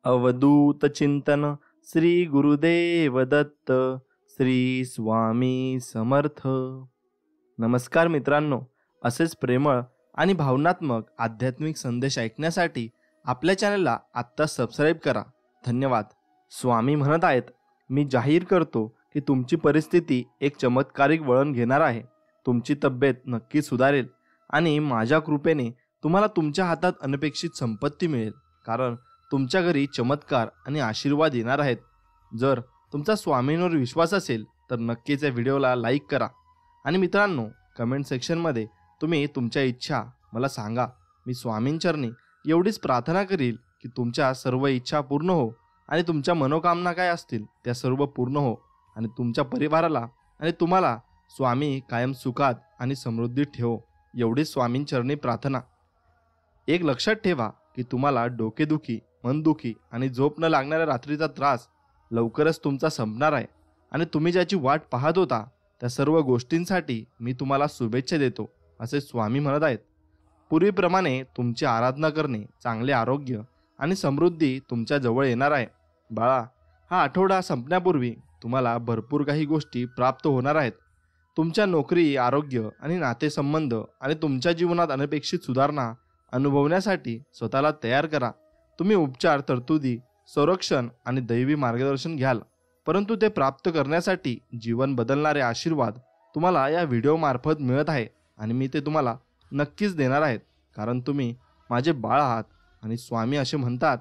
अवधूत चिंतन श्री गुरुदेव दत्त श्री स्वामी समर्थ। नमस्कार मित्रांनो, असेच प्रेमळ आणि भावनात्मक आध्यात्मिक संदेश ऐकण्यासाठी आपल्या चॅनलला आत्ता सबस्क्राईब करा। धन्यवाद। स्वामी म्हणत आहेत, मी जाहीर करतो की तुमची परिस्थिती एक चमत्कारिक वळण घेणार आहे। तुमची तब्येत नक्की सुधारेल आणि माझ्या कृपेने तुम्हाला तुमच्या हातात अनपेक्षित संपत्ती मिळेल, कारण तुमच्या घरी चमत्कार आणि आशीर्वाद येणार आहेत। जर तुमचा स्वामींवर विश्वास असेल तर नक्कीच या व्हिडिओला लाईक करा आणि मित्रांनो, कमेंट सेक्शनमध्ये तुम्ही तुमच्या इच्छा मला सांगा। मी स्वामींचरणी एवढीच प्रार्थना करील की तुमच्या सर्व इच्छा पूर्ण हो आणि तुमच्या मनोकामना काय असतील त्या सर्व पूर्ण हो आणि तुमच्या परिवाराला आणि तुम्हाला स्वामी कायम सुखात आणि समृद्धीत ठेवो, एवढीच स्वामींचरणी प्रार्थना। एक लक्षात ठेवा की तुम्हाला डोकेदुखी, मनदुखी आणि झोप न लागणाऱ्या रात्रीचा त्रास लवकरच तुमचा संपणार आहे आणि तुम्ही ज्याची वाट पाहत होता त्या सर्व गोष्टींसाठी मी तुम्हाला शुभेच्छा देतो, असे स्वामी म्हणत आहेत। पूर्वीप्रमाणे तुमची आराधना करणे, चांगले आरोग्य आणि समृद्धी तुमच्या जवळ येणार आहे। बाळा, हा आठवडा संपण्यापूर्वी तुम्हाला भरपूर काही गोष्टी प्राप्त होणार आहेत। तुमच्या नोकरी, आरोग्य आणि नातेसंबंध आणि तुमच्या जीवनात अनपेक्षित सुधारणा अनुभवण्यासाठी स्वतःला तयार करा। तुम्ही उपचार, तरतुदी, संरक्षण आणि दैवी मार्गदर्शन घ्याल, परंतु ते प्राप्त करण्यासाठी जीवन बदलणारे आशीर्वाद तुम्हाला या व्हिडिओमार्फत मिळत आहे आणि मी ते तुम्हाला नक्कीच देणार आहेत, कारण तुम्ही माझे बाळ आहात। आणि स्वामी असे म्हणतात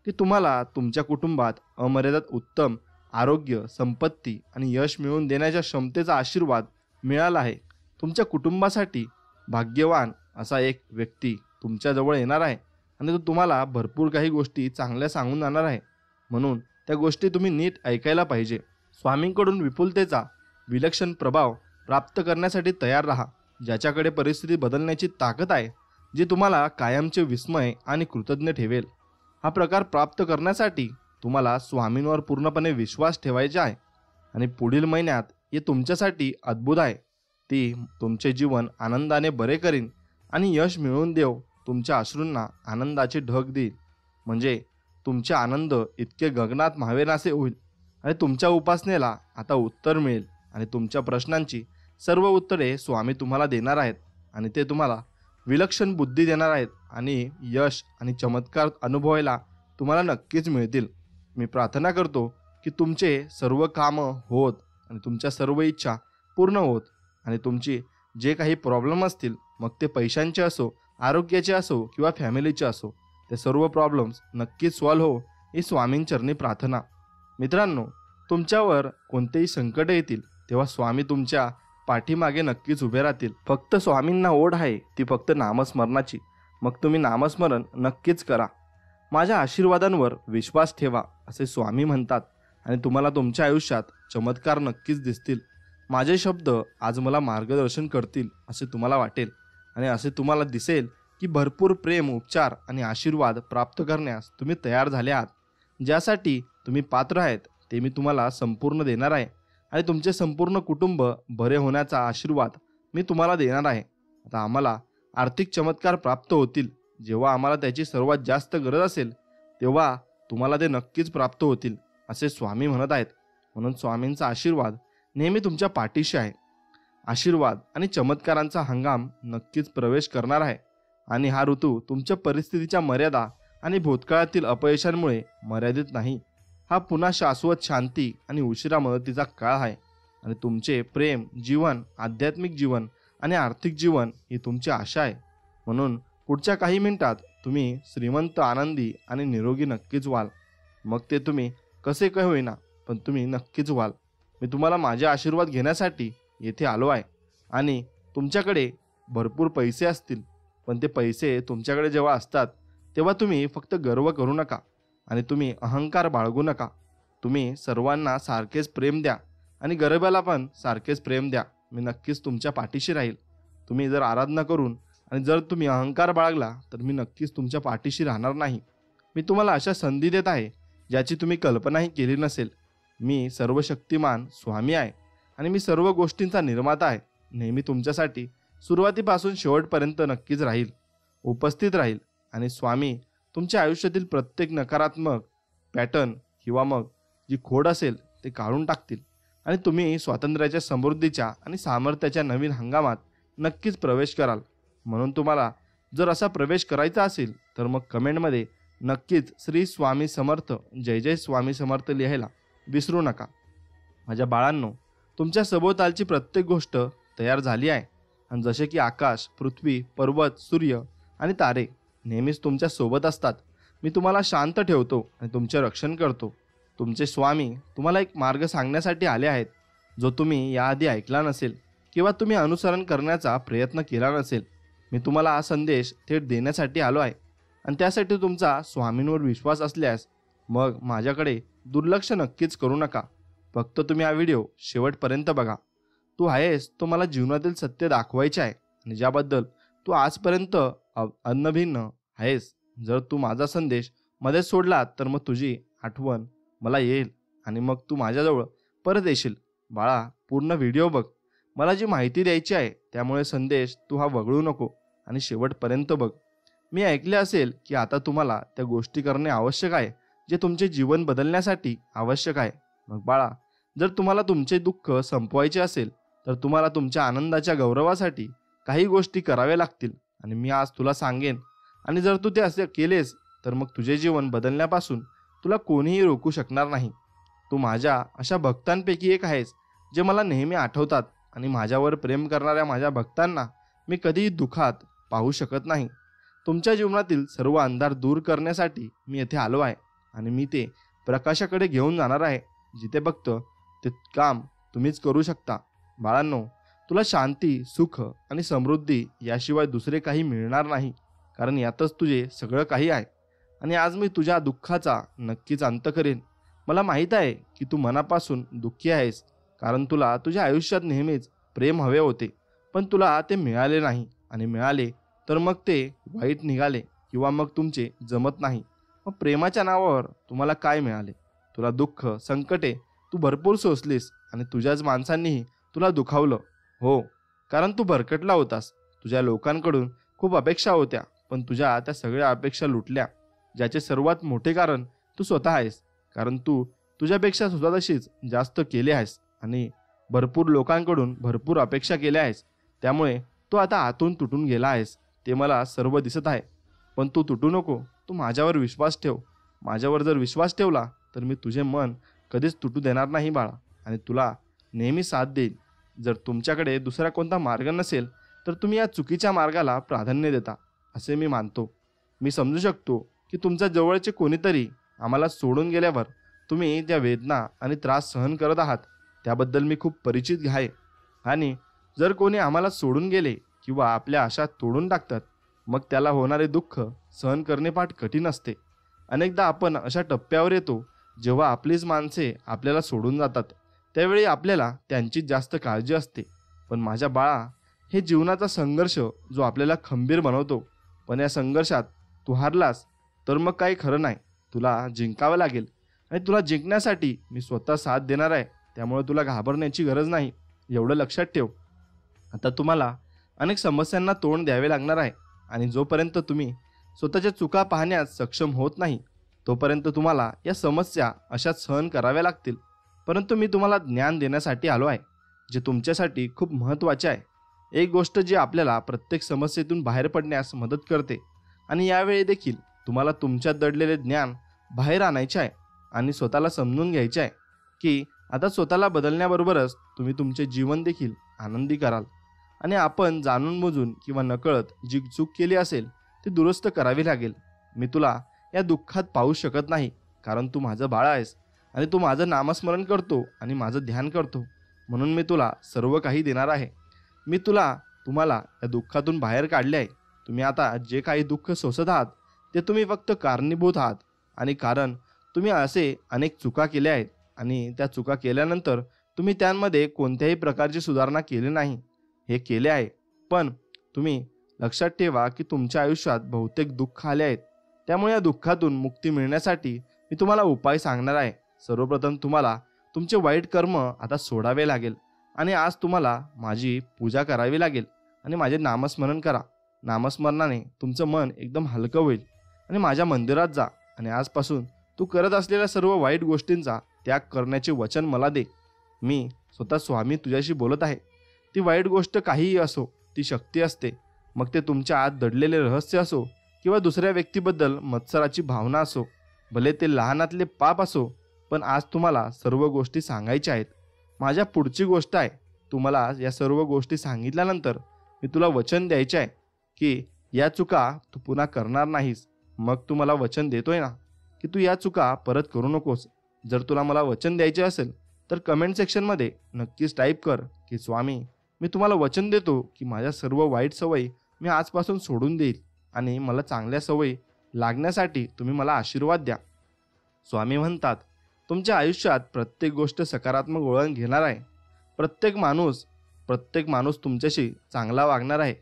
की तुम्हाला तुमच्या कुटुंबात अमर्यादित उत्तम आरोग्य, संपत्ती आणि यश मिळवून देण्याच्या क्षमतेचा आशीर्वाद मिळाला आहे। तुमच्या कुटुंबासाठी भाग्यवान असा एक व्यक्ती तुमच्याजवळ येणार आहे आणि तो तुम्हाला भरपूर काही गोष्टी चांगल्या सांगून जाणार आहे, म्हणून त्या गोष्टी तुम्ही नीट ऐकायला पाहिजे। स्वामींकडून विपुलतेचा विलक्षण प्रभाव प्राप्त करण्यासाठी तयार राहा, ज्याच्याकडे परिस्थिती बदलण्याची ताकद आहे, जी तुम्हाला कायमचे विस्मय आणि कृतज्ञ ठेवेल। हा प्रकार प्राप्त करण्यासाठी तुम्हाला स्वामींवर पूर्णपणे विश्वास ठेवायचा आहे आणि पुढील महिन्यात हे तुमच्यासाठी अद्भुत आहे। ती तुमचे जीवन आनंदाने बरे करीन आणि यश मिळवून देव तुमच्या अश्रूंना आनंदाचे ढग देईल, म्हणजे तुमचे आनंद इतके गगनात मावेनासे होईल आणि तुमच्या उपासनेला आता उत्तर मिळेल आणि तुमच्या प्रश्नांची सर्व उत्तरे स्वामी तुम्हाला देणार आहेत आणि ते तुम्हाला विलक्षण बुद्धी देणार आहेत आणि यश आणि चमत्कार अनुभवायला तुम्हाला नक्कीच मिळतील। मी प्रार्थना करतो की तुमचे सर्व कामं होत आणि तुमच्या सर्व इच्छा पूर्ण होत आणि तुमची जे काही प्रॉब्लेम असतील, मग ते पैशांचे असो, आरोग्याचे असो किंवा फॅमिलीचे असो, ते सर्व प्रॉब्लेम्स नक्कीच सॉल्व्ह हो, ही स्वामींचरणी प्रार्थना। मित्रांनो, तुमच्यावर कोणतेही संकट येतील तेव्हा स्वामी तुमच्या पाठीमागे नक्कीच उभे राहतील। फक्त स्वामींना ओढ आहे ती फक्त नामस्मरणाची, मग तुम्ही नामस्मरण नक्कीच करा। माझ्या आशीर्वादांवर विश्वास ठेवा, असे स्वामी म्हणतात आणि तुम्हाला तुमच्या आयुष्यात चमत्कार नक्कीच दिसतील। माझे शब्द आज मला मार्गदर्शन करतील असे तुम्हाला वाटेल आणि असे तुम्हाला दिसेल की भरपूर प्रेम, उपचार आणि आशीर्वाद प्राप्त करण्यास तुम्ही तयार झाले आहात। ज्यासाठी तुम्ही पात्र आहेत ते मी तुम्हाला संपूर्ण देणार आहे आणि तुमचे संपूर्ण कुटुंब बरे होण्याचा आशीर्वाद मी तुम्हाला देणार आहे। आता आम्हाला आर्थिक चमत्कार प्राप्त होतील, जेव्हा आम्हाला त्याची सर्वात जास्त गरज असेल तेव्हा तुम्हाला ते नक्कीच प्राप्त होतील, असे स्वामी म्हणत आहेत। म्हणून स्वामींचा आशीर्वाद नेहमी तुमच्या पाठीशी आहे। आशीर्वाद आणि चमत्कारांचा हंगाम नक्कीच प्रवेश करणार आहे आणि हा ऋतू तुमच्या परिस्थितीच्या मर्यादा आणि भूतकाळातील अपयशांमुळे मर्यादित नाही। हा पुन्हा शाश्वत शांती आणि उशिरा मदतीचा काळ आहे आणि तुमचे प्रेम जीवन, आध्यात्मिक जीवन आणि आर्थिक जीवन ही तुमची आशा आहे। म्हणून पुढच्या काही मिनिटात तुम्ही श्रीमंत, आनंदी आणि निरोगी नक्कीच व्हाल। मग ते तुम्ही कसे काय होईना, पण तुम्ही नक्कीच व्हाल। मी तुम्हाला माझे आशीर्वाद घेण्यासाठी येथे आलो आहे आणि तुमच्याकडे भरपूर पैसे असतील, पण ते पैसे तुमच्याकडे जेव्हा असतात तेव्हा तुम्ही फक्त गर्व करू नका आणि तुम्ही अहंकार बाळगू नका। तुम्ही सर्वांना सारखेच प्रेम द्या आणि गरिबाला पण सारखेच प्रेम द्या। मी नक्कीच तुमच्या पाठीशी राहील। तुम्ही जर आराधना करून आणि जर तुम्ही अहंकार बाळगला तर मी नक्कीच तुमच्या पाठीशी राहणार नाही। मी तुम्हाला अशा संधी देत आहे ज्याची तुम्ही कल्पनाही केली नसेल। मी सर्वशक्तिमान स्वामी आहे आणि मी सर्व गोष्टींचा निर्माता आहे। नेहमी तुमच्यासाठी सुरुवातीपासून शेवटपर्यंत नक्कीच राहील, उपस्थित राहील आणि स्वामी तुमच्या आयुष्यातील प्रत्येक नकारात्मक पॅटर्न किंवा मग जी खोड असेल ते काढून टाकतील आणि तुम्ही स्वातंत्र्याच्या, समृद्धीच्या आणि सामर्थ्याच्या नवीन हंगामात नक्कीच प्रवेश कराल. म्हणून तुम्हाला जर असा प्रवेश करायचा असेल तर मग कमेंटमध्ये नक्कीच श्री स्वामी समर्थ, जय जय स्वामी समर्थ लिहायला विसरू नका. माझ्या बाळांनो, तुमच्या सभोवतालची प्रत्येक गोष्ट तयार झाली आहे आणि जसे की आकाश, पृथ्वी, पर्वत, सूर्य आणि तारे नेहमीच तुमच्या सोबत असतात. मी तुम्हाला शांत ठेवतो आणि तुमचे रक्षण करतो. तुमचे स्वामी तुम्हाला एक मार्ग सांगण्यासाठी आले आहेत, जो तुम्ही याआधी ऐकला नसेल किंवा तुम्ही अनुसरण करण्याचा प्रयत्न केला नसेल. मी तुम्हाला हा संदेश थेट देण्यासाठी आलो आहे आणि त्यासाठी तुमचा स्वामींवर विश्वास असल्यास मग माझ्याकडे दुर्लक्ष नक्कीच करू नका. फक्त तुम्ही हा व्हिडिओ शेवटपर्यंत बघा. तू आहेस तो मला जीवनातील सत्य दाखवायचे आहे आणि ज्याबद्दल तू आजपर्यंत अनभिन्न आहेस. जर तू माझा संदेश मध्ये सोडला तर मग तुझी आठवण मला येईल आणि मग तू माझ्याजवळ परत येशील. बाळा, पूर्ण व्हिडिओ बघ. मला जी माहिती द्यायची आहे त्यामुळे संदेश तू हा वगळू नको आणि शेवटपर्यंत बघ. मी ऐकले असेल की आता तुम्हाला त्या गोष्टी करणे आवश्यक आहे जे तुमचे जीवन बदलण्यासाठी आवश्यक आहे. मग बाळा, जर तुम्हाला तुमचे दुःख संपवायचे असेल तर तुम्हाला तुमच्या आनंदाच्या गौरवासाठी काही गोष्टी कराव्या लागतील आणि मी आज तुला सांगेन. आणि जर तू ते असे केलेस तर मग तुझे जीवन बदलण्यापासून तुला कोणीही रोखू शकणार नाही. तू माझ्या अशा भक्तांपैकी एक आहेस जे मला नेहमी आठवतात आणि माझ्यावर प्रेम करणाऱ्या माझ्या भक्तांना मी कधीही दुःखात पाहू शकत नाही. तुमच्या जीवनातील सर्व अंधार दूर करण्यासाठी मी येथे आलो आहे आणि मी ते प्रकाशाकडे घेऊन जाणार आहे. जिथे फक्त ते काम तुम्हीच करू शकता. बाळांनो, तुला शांती, सुख आणि समृद्धी याशिवाय दुसरे काही मिळणार नाही, कारण यातच तुझे सगळं काही आहे. आणि आज मी तुझ्या दुःखाचा नक्कीच अंत करेन. मला माहीत आहे की तू मनापासून दुःखी आहेस, कारण तुला तुझ्या आयुष्यात नेहमीच प्रेम हवे होते, पण तुला ते मिळाले नाही आणि मिळाले तर मग ते वाईट निघाले किंवा मग तुमचे जमत नाही. मग प्रेमाच्या नावावर तुम्हाला काय मिळाले? तुला दुःख, संकटे तू भरपूर सोसलीस आणि तुझ्याच माणसांनीही तुला दुखावलं. हो, कारण तू भरकटला होतास. तुझ्या लोकांकडून खूप अपेक्षा होत्या, पण तुझ्या त्या सगळ्या अपेक्षा लुटल्या, ज्याचे सर्वात मोठे कारण तू स्वतः आहेस. कारण तू तुझ्यापेक्षा स्वतःशीच जास्त केले आहेस आणि भरपूर लोकांकडून भरपूर अपेक्षा केल्या आहेस. त्यामुळे तू आता आतून तुटून गेला आहेस. ते मला सर्व दिसत आहे. पण तू तुटू नको. तू माझ्यावर विश्वास ठेव. माझ्यावर जर विश्वास ठेवला तर मी तुझे मन कधीच तुटू देणार नाही बाळा, आणि तुला नेहमी साथ देईन. जर तुमच्याकडे दुसरा कोणता मार्ग नसेल तर तुम्ही या चुकीच्या मार्गाला प्राधान्य देता असे मी मानतो. मी समजू शकतो की तुमच्या जवळचे कोणीतरी आम्हाला सोडून गेल्यावर तुम्ही ज्या वेदना आणि त्रास सहन करत आहात त्याबद्दल मी खूप परिचित आहे. आणि जर कोणी आम्हाला सोडून गेले किंवा आपल्या आशा तोडून टाकतात मग त्याला होणारे दुःख सहन करणे फार कठीण असते. अनेकदा आपण अशा टप्प्यावर येतो जेव्हा आपलीच माणसे आपल्याला सोडून जातात. त्यावेळी आपल्याला त्यांचीच जास्त काळजी असते. पण माझ्या बाळा, हे जीवनाचा संघर्ष जो आपल्याला खंबीर बनवतो. पण या संघर्षात तू हारलास तर मग काही खरं नाही. तुला जिंकावं लागेल आणि तुला जिंकण्यासाठी मी स्वतः साथ देणार आहे. त्यामुळे तुला घाबरण्याची गरज नाही, एवढं लक्षात ठेव. आता तुम्हाला अनेक समस्यांना तोंड द्यावे लागणार आहे आणि जोपर्यंत तुम्ही स्वतःच्या चुका पाहण्यास सक्षम होत नाही तोपर्यंत तुम्हाला या समस्या अशाच सहन कराव्या लागतील. परंतु मी तुम्हाला ज्ञान देण्यासाठी आलो आहे जे तुमच्यासाठी खूप महत्त्वाचे आहे. एक गोष्ट जी आपल्याला प्रत्येक समस्येतून बाहेर पडण्यास मदत करते. आणि यावेळी देखील तुम्हाला तुमच्यात दडलेले ज्ञान बाहेर आणायचे आहे आणि स्वतःला समजून घ्यायचे आहे की आता स्वतःला बदलण्याबरोबरच तुम्ही तुमचे जीवन देखील आनंदी कराल. आणि आपण जाणून बुजून किंवा नकळत जी चूक केली असेल ती दुरुस्त करावी लागेल. मी तुला या दुःखात पाहू शकत नाही, कारण तू माझं बाळ आहेस आणि तू माझं नामस्मरण करतो आणि माझं ध्यान करतो. म्हणून मी तुला सर्व काही देणार आहे. मी तुम्हाला या दुःखातून बाहेर काढले आहे. तुम्ही आता जे काही दुःख सोसत आहात ते तुम्ही फक्त कारणीभूत आहात. आणि कारण तुम्ही असे अनेक चुका केल्या आहेत आणि त्या चुका केल्यानंतर तुम्ही त्यांमध्ये कोणत्याही प्रकारची सुधारणा केली नाही. हे केले आहे, पण तुम्ही लक्षात ठेवा की तुमच्या आयुष्यात बहुतेक दुःख आले आहेत. त्यामुळे या दुःखातून मुक्ती मिळण्यासाठी मी तुम्हाला उपाय सांगणार आहे. सर्वप्रथम तुम्हाला तुमचे वाईट कर्म आता सोडावे लागेल आणि आज तुम्हाला माझी पूजा करावी लागेल आणि माझे नामस्मरण करा. नामस्मरणाने तुमचं मन एकदम हलकं होईल. आणि माझ्या मंदिरात जा आणि आजपासून तू करत असलेल्या सर्व वाईट गोष्टींचा त्याग करण्याचे वचन मला दे. मी स्वतः स्वामी तुझ्याशी बोलत आहे. ती वाईट गोष्ट काहीही असो, ती शक्ती असते. मग ते तुमच्या आत दडलेले रहस्य असो किंवा दुसऱ्या व्यक्तीबद्दल मत्सराची भावना असो, भले ते लहानातले पाप असो, पण आज तुम्हाला सर्व गोष्टी सांगायच्या आहेत. माझ्या पुढची गोष्ट आहे, तू मला या सर्व गोष्टी सांगितल्यानंतर मी तुला वचन द्यायचे आहे की या चुका तू पुन्हा करणार नाहीस. मग तू मला वचन देतोय ना की तू या चुका परत करू नकोस. जर तुला मला वचन द्यायचे असेल तर कमेंट सेक्शनमध्ये नक्कीच टाईप कर की स्वामी, मी तुम्हाला वचन देतो की माझ्या सर्व वाईट सवयी मी आजपासून सोडून देईल आणि मला चांगल्या सवयी लागण्यासाठी तुम्ही मला आशीर्वाद द्या. स्वामी म्हणतात, तुमच्या आयुष्यात प्रत्येक गोष्ट सकारात्मक वळण घेणार आहे. प्रत्येक माणूस तुमच्याशी चांगला वागणार आहे.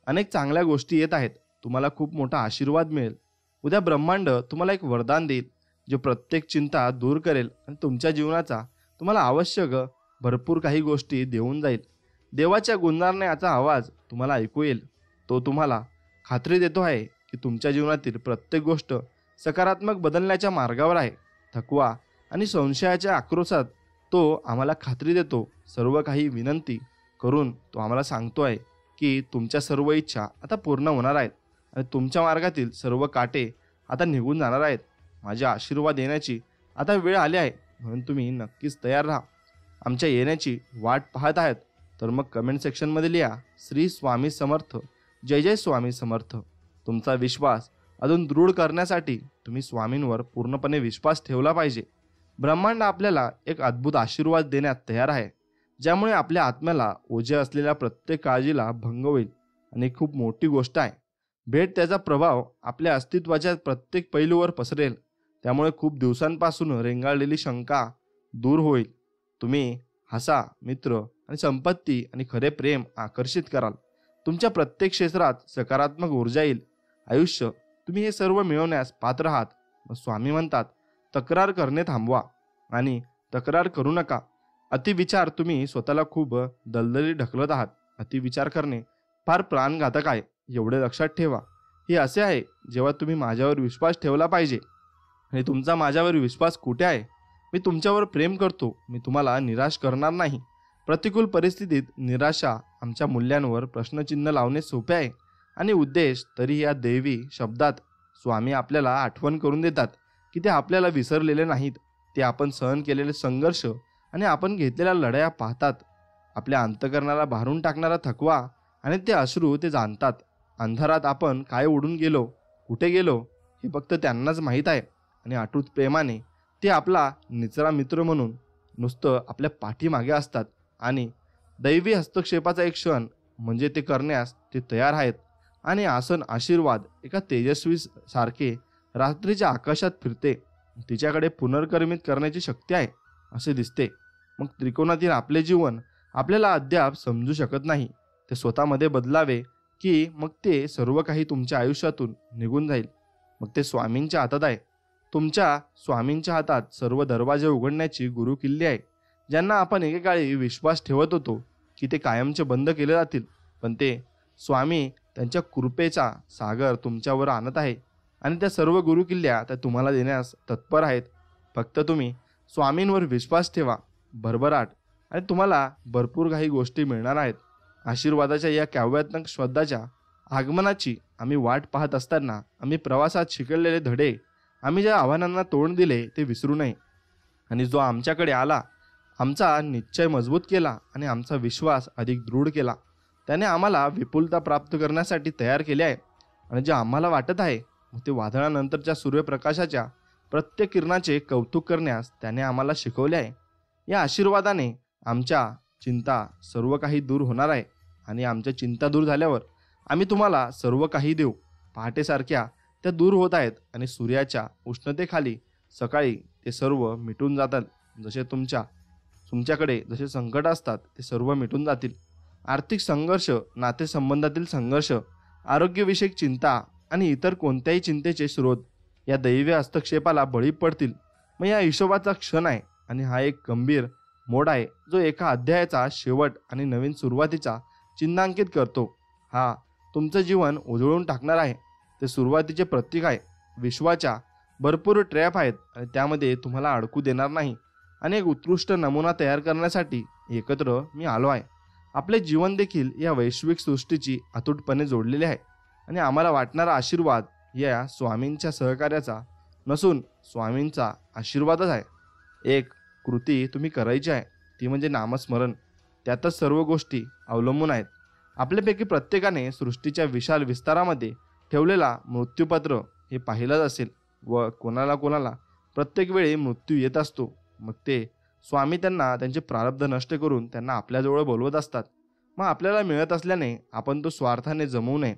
अनेक चांगल्या गोष्टी येत आहेत. तुम्हाला खूप मोठा आशीर्वाद मिळेल. उद्या ब्रह्मांड तुम्हाला एक वरदान देईल जे प्रत्येक चिंता दूर करेल आणि तुमच्या जीवनाचा तुम्हाला आवश्यक भरपूर काही गोष्टी देऊन जाईल. देवाच्या गुणगानाचा आवाज तुम्हाला ऐकू येईल. तो तुम्हाला खात्री देतो आहे की तुमच्या जीवनातील प्रत्येक गोष्ट सकारात्मक बदलण्याच्या मार्गावर आहे. थकवा आणि संशयाच्या आक्रोशात तो आम्हाला खात्री देतो. सर्व काही विनंती करून तो आम्हाला सांगतो आहे की तुमच्या सर्व इच्छा आता पूर्ण होणार आहेत आणि तुमच्या मार्गातील सर्व काटे आता निघून जाणार आहेत. माझे आशीर्वाद येण्याची आता वेळ आली आहे, म्हणून तुम्ही नक्कीच तयार राहा. आमच्या येण्याची वाट पाहत आहात तर मग कमेंट सेक्शनमध्ये लिहा, श्री स्वामी समर्थ, जय जय स्वामी समर्थ. तुमचा विश्वास अजून दृढ करण्यासाठी तुम्ही स्वामींवर पूर्णपणे विश्वास ठेवला पाहिजे. ब्रह्मांड आपल्याला एक अद्भुत आशीर्वाद देण्यात तयार आहे, ज्यामुळे आपल्या आत्म्याला ओझे असलेल्या प्रत्येक काळजीला भंग होईल. आणि खूप मोठी गोष्ट आहे, भेट त्याचा प्रभाव आपल्या अस्तित्वाच्या प्रत्येक पैलूवर पसरेल. त्यामुळे खूप दिवसांपासून रेंगाळलेली शंका दूर होईल. तुम्ही हसा, मित्र आणि संपत्ती आणि खरे प्रेम आकर्षित कराल. तुमच्या प्रत्येक क्षेत्रात सकारात्मक ऊर्जा येईल. आयुष्य तुम्ही हे सर्व मिळवण्यास पात्र आहात. स्वामी म्हणतात, तक्रार करणे थांबवा आणि तक्रार करू नका. अतिविचार तुम्ही स्वतःला खूप दलदली ढकलत आहात. अतिविचार करणे फार प्राणघातक आहे, एवढे लक्षात ठेवा. हे असे आहे जेव्हा तुम्ही माझ्यावर विश्वास ठेवला पाहिजे. आणि तुमचा माझ्यावर विश्वास कुठे आहे? मी तुमच्यावर प्रेम करतो. मी तुम्हाला निराश करणार नाही. प्रतिकूल परिस्थितीत निराशा आमच्या मूल्यांवर प्रश्नचिन्ह लावणे सोपे आहे आणि उद्देश तरी या दैवी शब्दात स्वामी आपल्याला आठवण करून देतात की ते आपल्याला विसरलेले नाहीत. ते आपण सहन केलेले संघर्ष आणि आपण घेतलेल्या लढाया पाहतात. आपल्या अंतःकरणाला भारून टाकणारा थकवा आणि ते अश्रू ते जाणतात. अंधारात आपण काय उडून गेलो, कुठे गेलो हे फक्त त्यांनाच माहीत आहे. आणि अटूट प्रेमाने ते आपला निचरा मित्र म्हणून नुसतं आपल्या पाठीमागे असतात. आणि दैवी हस्तक्षेपाचा एक क्षण म्हणजे ते करण्यास ते तयार आहेत. आणि आशीर्वाद एका तेजस्वी सारखे रात्रीच्या आकाशात फिरते. तिच्याकडे पुनर्कर्मित करण्याची शक्ती आहे असे दिसते. मग त्रिकोणातील आपले जीवन आपल्याला अद्याप समजू शकत नाही. ते स्वतःमध्ये बदलावे की मग ते सर्व काही तुमच्या आयुष्यातून निघून जाईल. मग ते स्वामींच्या हातात आहे. तुमच्या स्वामींच्या हातात सर्व दरवाजे उघडण्याची गुरु किल्ली आहे. ज्यांना आपण एकेकाळी विश्वास ठेवत होतो की ते कायमचे बंद केले जातील, पण ते स्वामी त्यांच्या कृपेचा सागर तुमच्यावर आणत आहे. आणि त्या सर्व गुरु किल्ल्या त्या तुम्हाला देण्यास तत्पर आहेत. फक्त तुम्ही स्वामींवर विश्वास ठेवा. भरभराट आणि तुम्हाला भरपूर काही गोष्टी मिळणार आहेत. आशीर्वादाच्या या काव्यात्मक शब्दाच्या आगमनाची आम्ही वाट पाहत असताना आम्ही प्रवासात शिकलेले धडे, आम्ही ज्या आव्हानांना तोंड दिले ते विसरू नये. आणि जो आमच्याकडे आला, आमचा निश्चय मजबूत केला आणि आमचा विश्वास अधिक दृढ केला. त्याने आम्हाला विपुलता प्राप्त करण्यासाठी तयार केले आहे. आणि जे आम्हाला वाटत आहे ते वादळानंतरच्या सूर्यप्रकाशाच्या प्रत्येक किरणाचे कौतुक करण्यास त्याने आम्हाला शिकवले आहे. या आशीर्वादाने आमच्या चिंता सर्व काही दूर होणार आहे. आणि आमच्या चिंता दूर झाल्यावर आम्ही तुम्हाला सर्व काही देऊ. पहाटेसारख्या त्या दूर होत आहेत आणि सूर्याच्या उष्णतेखाली सकाळी ते सर्व मिटून जातात. जसे तुमच्याकडे जसे संकट असतात ते सर्व मिटून जातील. आर्थिक संघर्ष, नातेसंबंधातील संघर्ष, आरोग्यविषयक चिंता आणि इतर कोणत्याही चिंतेचे स्रोत या दैवी हस्तक्षेपाला बळी पडतील. मग या हिशोबाचा क्षण आहे आणि हा एक गंभीर मोड आहे जो एका अध्यायाचा शेवट आणि नवीन सुरुवातीचा चिन्हांकित करतो. हा तुमचं जीवन उजळून टाकणार आहे. ते सुरुवातीचे प्रतीक आहे. विश्वाच्या भरपूर ट्रॅप आहेत आणि त्यामध्ये तुम्हाला अडकू देणार नाही. आणि एक उत्कृष्ट नमुना तयार करण्यासाठी एकत्र मी आलो आहे. आपले जीवन देखील या वैश्विक सृष्टीची अतूटपणे जोडलेले आहे आणि आम्हाला वाटणारा आशीर्वाद या स्वामींच्या सहकार्याचा नसून स्वामींचा आशीर्वादच आहे. एक कृती तुम्ही करायची आहे ती म्हणजे नामस्मरण. त्यातच सर्व गोष्टी अवलंबून आहेत. आपल्यापैकी प्रत्येकाने सृष्टीच्या विशाल विस्तारामध्ये ठेवलेला मृत्यूपत्र हे पाहिलंच असेल व कोणाला कोणाला प्रत्येक वेळी मृत्यू येत असतो. मग ते स्वामी त्यांना त्यांचे प्रारब्ध नष्ट करून त्यांना आपल्याजवळ बोलवत असतात. मग आपल्याला मिळत असल्याने आपण तो स्वार्थाने जमवू नये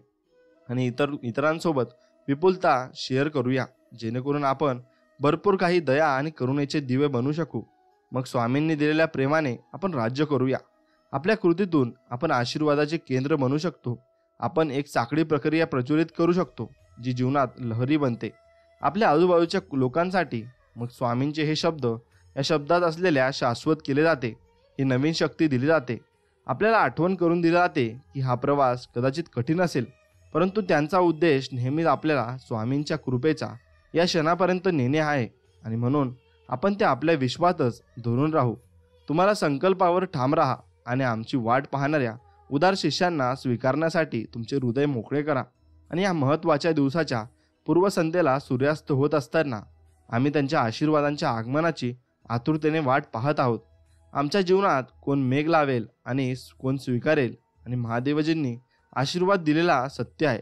आणि इतरांसोबत विपुलता शेअर करूया, जेणेकरून आपण भरपूर काही दया आणि करुणेचे दिवे बनू शकू. मग स्वामींनी दिलेल्या प्रेमाने आपण राज्य करूया. आपल्या कृतीतून आपण आशीर्वादाचे केंद्र बनू शकतो. आपण एक साखळी प्रक्रिया प्रज्वलित करू शकतो जी जीवनात लहरी बनते आपल्या आजूबाजूच्या लोकांसाठी. मग स्वामींचे हे शब्द या शब्दात असलेल्या शाश्वत केले जाते. ही नवीन शक्ती दिली जाते. आपल्याला आठवण करून दिली जाते की हा प्रवास कदाचित कठीण असेल, परंतु त्यांचा उद्देश नेहमीच आपल्याला स्वामींच्या कृपेचा या क्षणापर्यंत नेणे आहे आणि म्हणून आपण त्या आपल्या विश्वातच धरून राहू. तुम्हाला संकल्पावर ठाम राहा आणि आमची वाट पाहणाऱ्या उदार शिष्यांना स्वीकारण्यासाठी तुमचे हृदय मोकळे करा. आणि या महत्त्वाच्या दिवसाच्या पूर्वसंध्येला सूर्यास्त होत असताना आम्ही त्यांच्या आशीर्वादांच्या आगमनाची आतुरतेने वाट पाहत आहोत. आमच्या जीवनात कोण मेघ लावेल आणि कोण स्वीकारेल. आणि महादेवजींनी आशीर्वाद दिलेला सत्य आहे.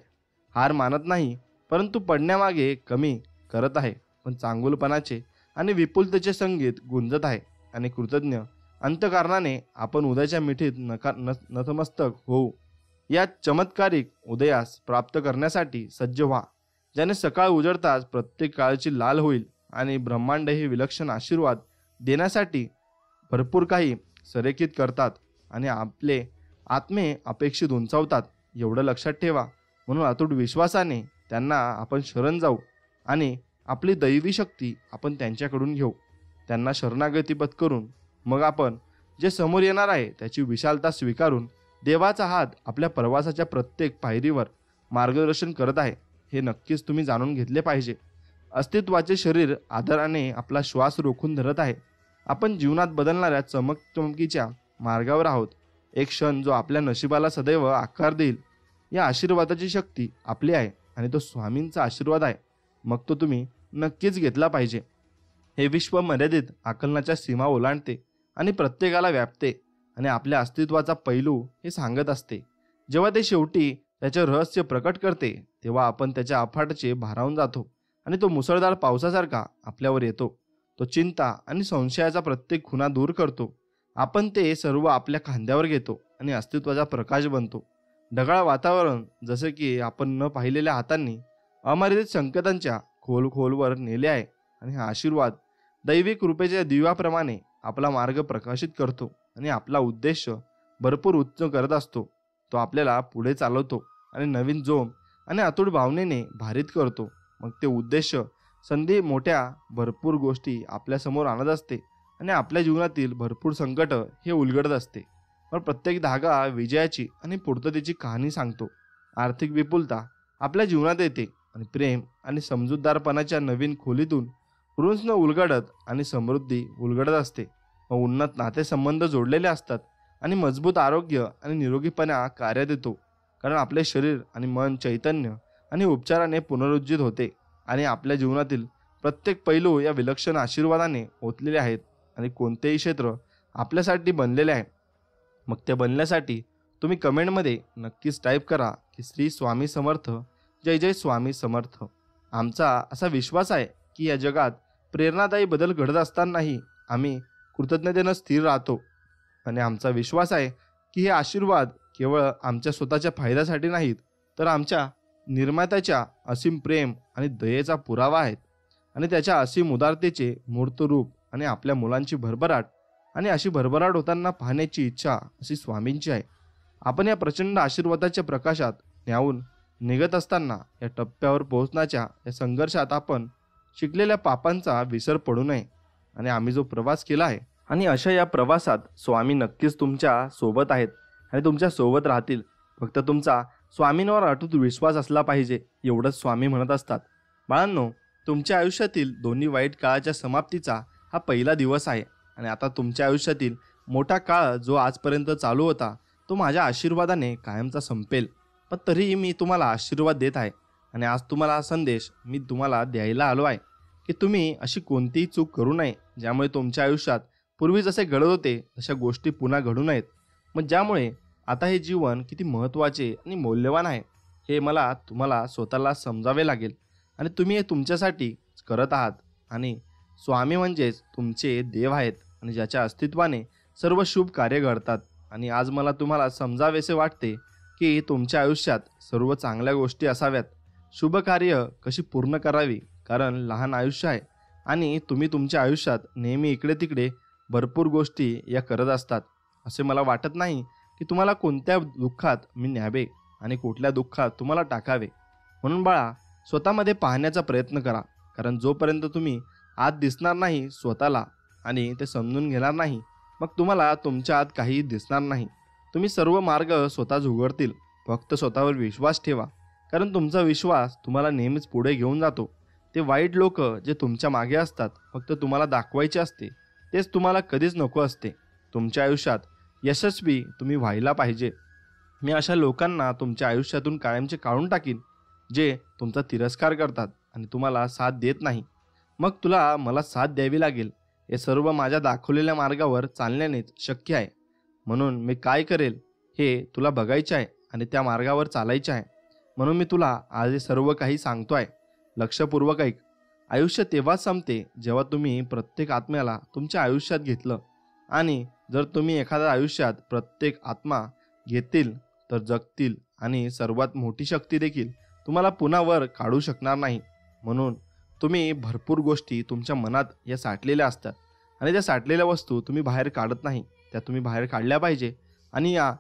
हार मानत नाही, परंतु पडण्यामागे कमी करत आहे, पण चांगुलपणाचे आणि विपुलतेचे संगीत गुंजत आहे. आणि कृतज्ञ अंतःकारणाने आपण उद्याच्या मिठीत नतमस्तक होऊ. या चमत्कारिक उदयास प्राप्त करण्यासाठी सज्ज व्हा, ज्याने सकाळ उजळताच प्रत्येक काळची लाल होईल आणि ब्रह्मांड हे विलक्षण आशीर्वाद देण्यासाठी भरपूर काही संरेखित करतात आणि आपले आत्मे अपेक्षित उंचावतात. एवढं लक्षात ठेवा. म्हणून अतूट विश्वासाने त्यांना आपण शरण जाऊ आणि आपली दैवी शक्ती आपण त्यांच्याकडून घेऊ. त्यांना शरणागती पत्करून मग आपण जे समोर येणार आहे त्याची विशालता स्वीकारून देवाचा हात आपल्या प्रवासाच्या प्रत्येक पायरीवर मार्गदर्शन करत आहे हे नक्कीच तुम्ही जाणून घेतले पाहिजे. अस्तित्वाचे शरीर आदराने आपला श्वास रोखून धरत आहे. आपण जीवनात बदलणाऱ्या चमकीच्या मार्गावर आहोत. एक क्षण जो आपल्या नशिबाला सदैव आकार देईल. या आशीर्वादाची शक्ती आपली आहे आणि तो स्वामींचा आशीर्वाद आहे. मग तो तुम्ही नक्कीच घेतला पाहिजे. हे विश्व मर्यादित आकलनाच्या सीमा ओलांडते आणि प्रत्येकाला व्यापते आणि आपल्या अस्तित्वाचा पैलू हे सांगत असते. जेव्हा ते शेवटी त्याचे रहस्य प्रकट करते तेव्हा आपण त्याच्या अफाटाचे भारावून जातो आणि तो मुसळधार पावसासारखा आपल्यावर येतो. तो चिंता आणि संशयाचा प्रत्येक खुणा दूर करतो. आपण ते सर्व आपल्या खांद्यावर घेतो आणि अस्तित्वाचा प्रकाश बनतो. ढगाळ वातावरण जसे की आपण न पाहिलेल्या हातांनी अमर्यादित संकेतांच्या खोलवर नेले आहे आणि हा आशीर्वाद दैवी कृपेच्या दिव्याप्रमाणे आपला मार्ग प्रकाशित करतो आणि आपला उद्देश भरपूर उच्च करत असतो. तो आपल्याला पुढे चालवतो आणि नवीन जोम आणि अतूट भावनेने भारित करतो. मग ते उद्देश संधी मोठ्या भरपूर गोष्टी आपल्यासमोर आणत असते आणि आपल्या जीवनातील भरपूर संकट हे उलगडत असते. पण प्रत्येक धागा विजयाची आणि पूर्ततेची कहाणी सांगतो. आर्थिक विपुलता आपल्या जीवनात येते आणि प्रेम आणि समजूतदारपणाच्या नवीन खोलीतून रुंज उलगडत आणि समृद्धी उलगडत असते. व उन्नत नातेसंबंध जोडलेले असतात आणि मजबूत आरोग्य आणि निरोगीपणा कार्यात येतो. कारण आपले शरीर आणि मन चैतन्य आणि उपचाराने पुनरुज्जीत होते आणि आपल्या जीवनातील प्रत्येक पैलू या विलक्षण आशीर्वादाने ओतलेले आहेत आणि कोणतेही क्षेत्र आपल्यासाठी बनलेले आहे. मग ते बनण्यासाठी तुम्ही कमेंटमध्ये नक्कीच टाईप करा की श्री स्वामी समर्थ, जय जय स्वामी समर्थ. आमचा असा विश्वास आहे की या जगात प्रेरणादायी बदल घडत असतानाही आम्ही कृतज्ञतेने स्थिर राहतो आणि आमचा विश्वास आहे की हे आशीर्वाद केवळ आमच्या स्वतःच्या फायद्यासाठी नाहीत, तर आमच्या निर्मात्याच्या असीम प्रेम आणि दयेचा पुरावा आहेत आणि त्याच्या असीम उदारतेचे मूर्त रूप आणि आपल्या मुलांची भरभराट आणि अशी भरभराट होताना पाहण्याची इच्छा अशी स्वामींची आहे. आपण या प्रचंड आशीर्वादाच्या प्रकाशात न्यावून निघत असताना या टप्प्यावर पोहोचण्याच्या या संघर्षात आपण शिकलेल्या पापांचा विसर पडू नये आणि आम्ही जो प्रवास केला आहे आणि अशा या प्रवासात स्वामी नक्कीच तुमच्या सोबत आहेत आणि तुमच्या सोबत राहतील. फक्त तुमचा स्वामींवर अटूट विश्वास असला पाहिजे एवढंच स्वामी म्हणत असतात. बाळांनो, तुमच्या आयुष्यातील दोन्ही वाईट काळाच्या समाप्तीचा हा पहिला दिवस आहे. आणि आता तुमच्या आयुष्यातील मोठा काळ जो आजपर्यंत चालू होता तो माझ्या आशीर्वादाने कायमचा संपेल. पण तरीही मी तुम्हाला आशीर्वाद देत आहे. आणि आज तुम्हाला हा संदेश मी तुम्हाला द्यायला आलो आहे की तुम्ही अशी कोणतीही चूक करू नये ज्यामुळे तुमच्या आयुष्यात पूर्वी जसे घडत होते तशा गोष्टी पुन्हा घडू नयेत. मग ज्यामुळे आता हे जीवन किती महत्त्वाचे आणि मौल्यवान आहे हे मला तुम्हाला स्वतःला समजावे लागेल. आणि तुम्ही हे तुमच्यासाठी करत आहात. आणि स्वामी म्हणजेच तुमचे देव आहेत आणि ज्याच्या अस्तित्वाने सर्व शुभ कार्य घडतात. आणि आज मला तुम्हाला समजावेसे वाटते की तुमच्या आयुष्यात सर्व चांगल्या गोष्टी असाव्यात, शुभ कार्य कशी पूर्ण करावी, कारण लहान आयुष्य आहे आणि तुम्ही तुमच्या आयुष्यात नेहमी इकडे तिकडे भरपूर गोष्टी या करत असतात. असे मला वाटत नाही की तुम्हाला कोणत्या दुःखात मी न्यावे आणि कुठल्या दुःखात तुम्हाला टाकावे. म्हणून बाळा, स्वतःमध्ये पाहण्याचा प्रयत्न करा, कारण जोपर्यंत तुम्ही आत दिसणार नाही स्वतःला आणि ते समजून घेणार नाही मग तुम्हाला तुमच्या आत काही दिसणार नाही. तुम्ही सर्व मार्ग स्वतःच उघडतील. फक्त स्वतःवर विश्वास ठेवा, कारण तुमचा विश्वास तुम्हाला नेहमीच पुढे घेऊन जातो. ते वाईट लोक जे तुमच्या मागे असतात फक्त तुम्हाला दाखवायचे असते तेच तुम्हाला कधीच नको असते. तुमच्या आयुष्यात यशस्वी तुम्ही व्हायला पाहिजे. मी अशा लोकांना तुमच्या आयुष्यातून कायमचे काढून टाकीन जे तुमचा तिरस्कार करतात आणि तुम्हाला साथ देत नाही. मग तुला मला साथ द्यावी लागेल. हे सर्व माझ्या दाखवलेल्या मार्गावर चालण्यानेच शक्य आहे. म्हणून मी काय करेल हे तुला बघायचे आहे आणि त्या मार्गावर चालायचे आहे. म्हणून मी तुला आज हे सर्व काही सांगतो आहे. लक्षपूर्वक ऐक. आयुष्य तेव्हाच संपते जेव्हा तुम्ही प्रत्येक आत्म्याला तुमच्या आयुष्यात घेतलं. आणि जर तुम्ही एखाद्या आयुष्यात प्रत्येक आत्मा घेतील तर जगतील आणि सर्वात मोठी शक्ती देखील तुम्हाला पुन्हा वर काढू शकणार नाही. म्हणून तुम्ही भरपूर गोष्टी तुमच्या मनात या साठलेल्या असतात आणि त्या साठलेल्या वस्तू तुम्ही बाहेर काढत नाही, त्या तुम्ही बाहेर काढल्या पाहिजे. आणि या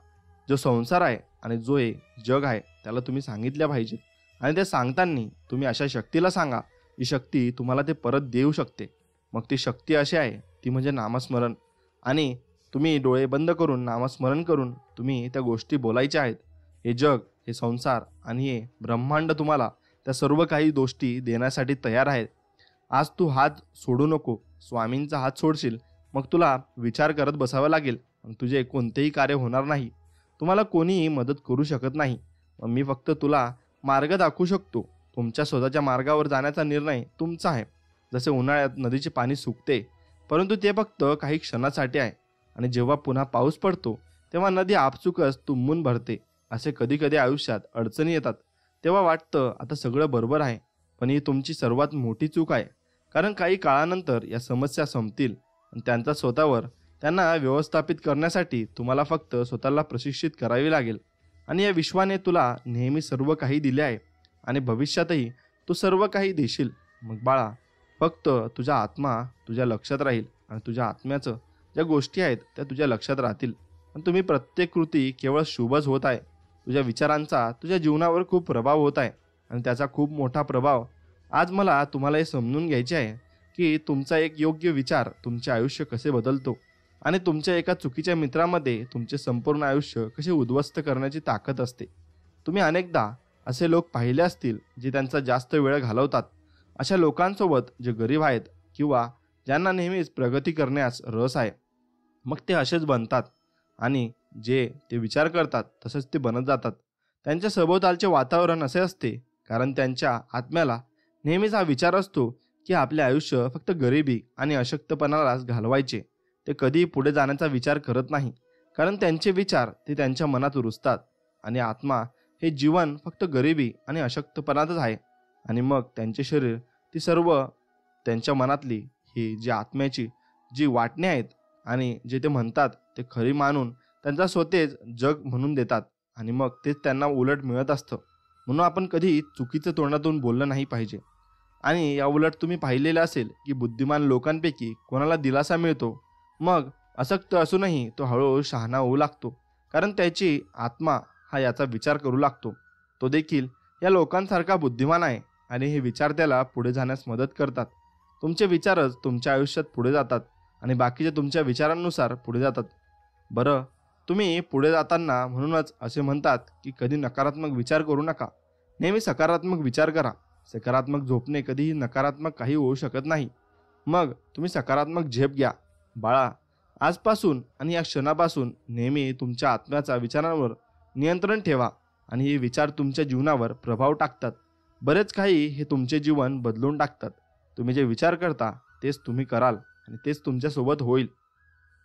जो संसार आहे आणि जो हे जग आहे त्याला तुम्ही सांगितल्या पाहिजे. आणि ते सांगताना तुम्ही अशा शक्तीला सांगा ही शक्ती तुम्हाला ते परत देऊ शकते. मग ती शक्ती अशी आहे, ती म्हणजे नामस्मरण. आणि तुम्ही डोळे बंद करून नामस्मरण करून तुम्ही त्या गोष्टी बोलायच्या आहेत. हे जग, हे संसार आणि हे ब्रह्मांड तुम्हाला त्या सर्व काही गोष्टी देण्यासाठी तयार आहेत. आज तू हात सोडू नको. स्वामींचा हात सोडशील मग तुला विचार करत बसावं लागेल आणि तुझे कोणतेही कार्य होणार नाही. तुम्हाला कोणीही मदत करू शकत नाही. मी फक्त तुला मार्ग दाखवू शकतो. तुमच्या स्वतःच्या मार्गावर जाण्याचा निर्णय तुमचा आहे. जसे उन्हाळ्यात नदीचे पाणी सुकते परंतु ते फक्त काही क्षणासाठी आहे आणि जेव्हा पुन्हा पाऊस पडतो तेव्हा नदी आपसुकच तुंबून भरते. असे कधी कधी आयुष्यात अडचणी येतात तेव्हा वाटतं आता सगळं बरोबर आहे, पण ही तुमची सर्वात मोठी चूक आहे. कारण काही काळानंतर या समस्या संपतील आणि त्यांचा स्वतःवर त्यांना व्यवस्थापित करण्यासाठी तुम्हाला फक्त स्वतःला प्रशिक्षित करावे लागेल. आणि या विश्वाने तुला नेहमी सर्व काही दिले आहे आणि भविष्यातही तू सर्व काही देशील. मग बाळा, फक्त तुझा आत्मा तुझ्या लक्षात राहील आणि तुझ्या आत्म्याचं ज्या गोष्टी आहेत त्या तुझ्या लक्षात राहतील. आणि तुम्ही प्रत्येक कृती केवळ शुभच होत आहे. तुझ्या विचारांचा तुझ्या जीवनावर खूप प्रभाव होत आहे आणि त्याचा खूप मोठा प्रभाव. आज मला तुम्हाला हे समजून घ्यायचे आहे की तुमचा एक योग्य विचार तुमचे आयुष्य कसे बदलतो आणि तुमच्या एका चुकीच्या मित्रामध्ये तुमचे संपूर्ण आयुष्य कसे उद्ध्वस्त करण्याची ताकद असते. तुम्ही अनेकदा असे लोक पाहिले असतील जे त्यांचा जास्त वेळ घालवतात अशा लोकांसोबत जे गरीब आहेत किंवा ज्यांना नेहमीच प्रगती करण्यास रस आहे. मग ते असेच बनतात आणि जे ते विचार करतात तसंच ते बनत जातात. त्यांच्या सभोवतालचे वातावरण असे असते कारण त्यांच्या आत्म्याला नेहमीच हा विचार असतो की आपले आयुष्य फक्त गरिबी आणि अशक्तपणालाच घालवायचे. ते कधी पुढे जाण्याचा विचार करत नाही कारण त्यांचे विचार ते त्यांच्या मनात रुजतात आणि आत्मा हे जीवन फक्त गरिबी आणि अशक्तपणातच आहे. आणि मग त्यांचे शरीर ती सर्व त्यांच्या मनातली ही जी आत्म्याची जी वाटणे आहेत आणि जे ते म्हणतात ते खरी मानून त्यांचा स्वतःच जग म्हणून देतात आणि मग तेच त्यांना उलट मिळत असतं. म्हणून आपण कधी चुकीचं तोंडातून बोललं नाही पाहिजे. आणि या उलट तुम्ही पाहिलेलं असेल की बुद्धिमान लोकांपैकी कोणाला दिलासा मिळतो मग अशक्त असूनही तो हळूहळू शहाणा होऊ लागतो कारण त्याची आत्मा हा याचा विचार करू लागतो. तो देखील या लोकांसारखा बुद्धिमान आहे आणि हे विचार त्याला पुढे जाण्यास मदत करतात. तुमचे विचारच तुमच्या आयुष्यात पुढे जातात आणि बाकीचे तुमच्या विचारांनुसार पुढे जातात. बरं, तुम्ही पुढे जाताना म्हणूनच असे म्हणतात की कधी नकारात्मक विचार करू नका, नेहमी सकारात्मक विचार करा. सकारात्मक झोपणे कधीही नकारात्मक काही होऊ शकत नाही. मग तुम्ही सकारात्मक झेप घ्या. बाळा, आजपासून आणि या क्षणापासून नेहमी तुमच्या आत्म्याच्या विचारांवर नियंत्रण ठेवा आणि हे विचार तुमच्या जीवनावर प्रभाव टाकतात. बरेच काही हे तुमचे जीवन बदलून टाकतात. तुम्ही जे विचार करता तेच तुम्ही कराल आणि तेच तुमच्यासोबत होईल.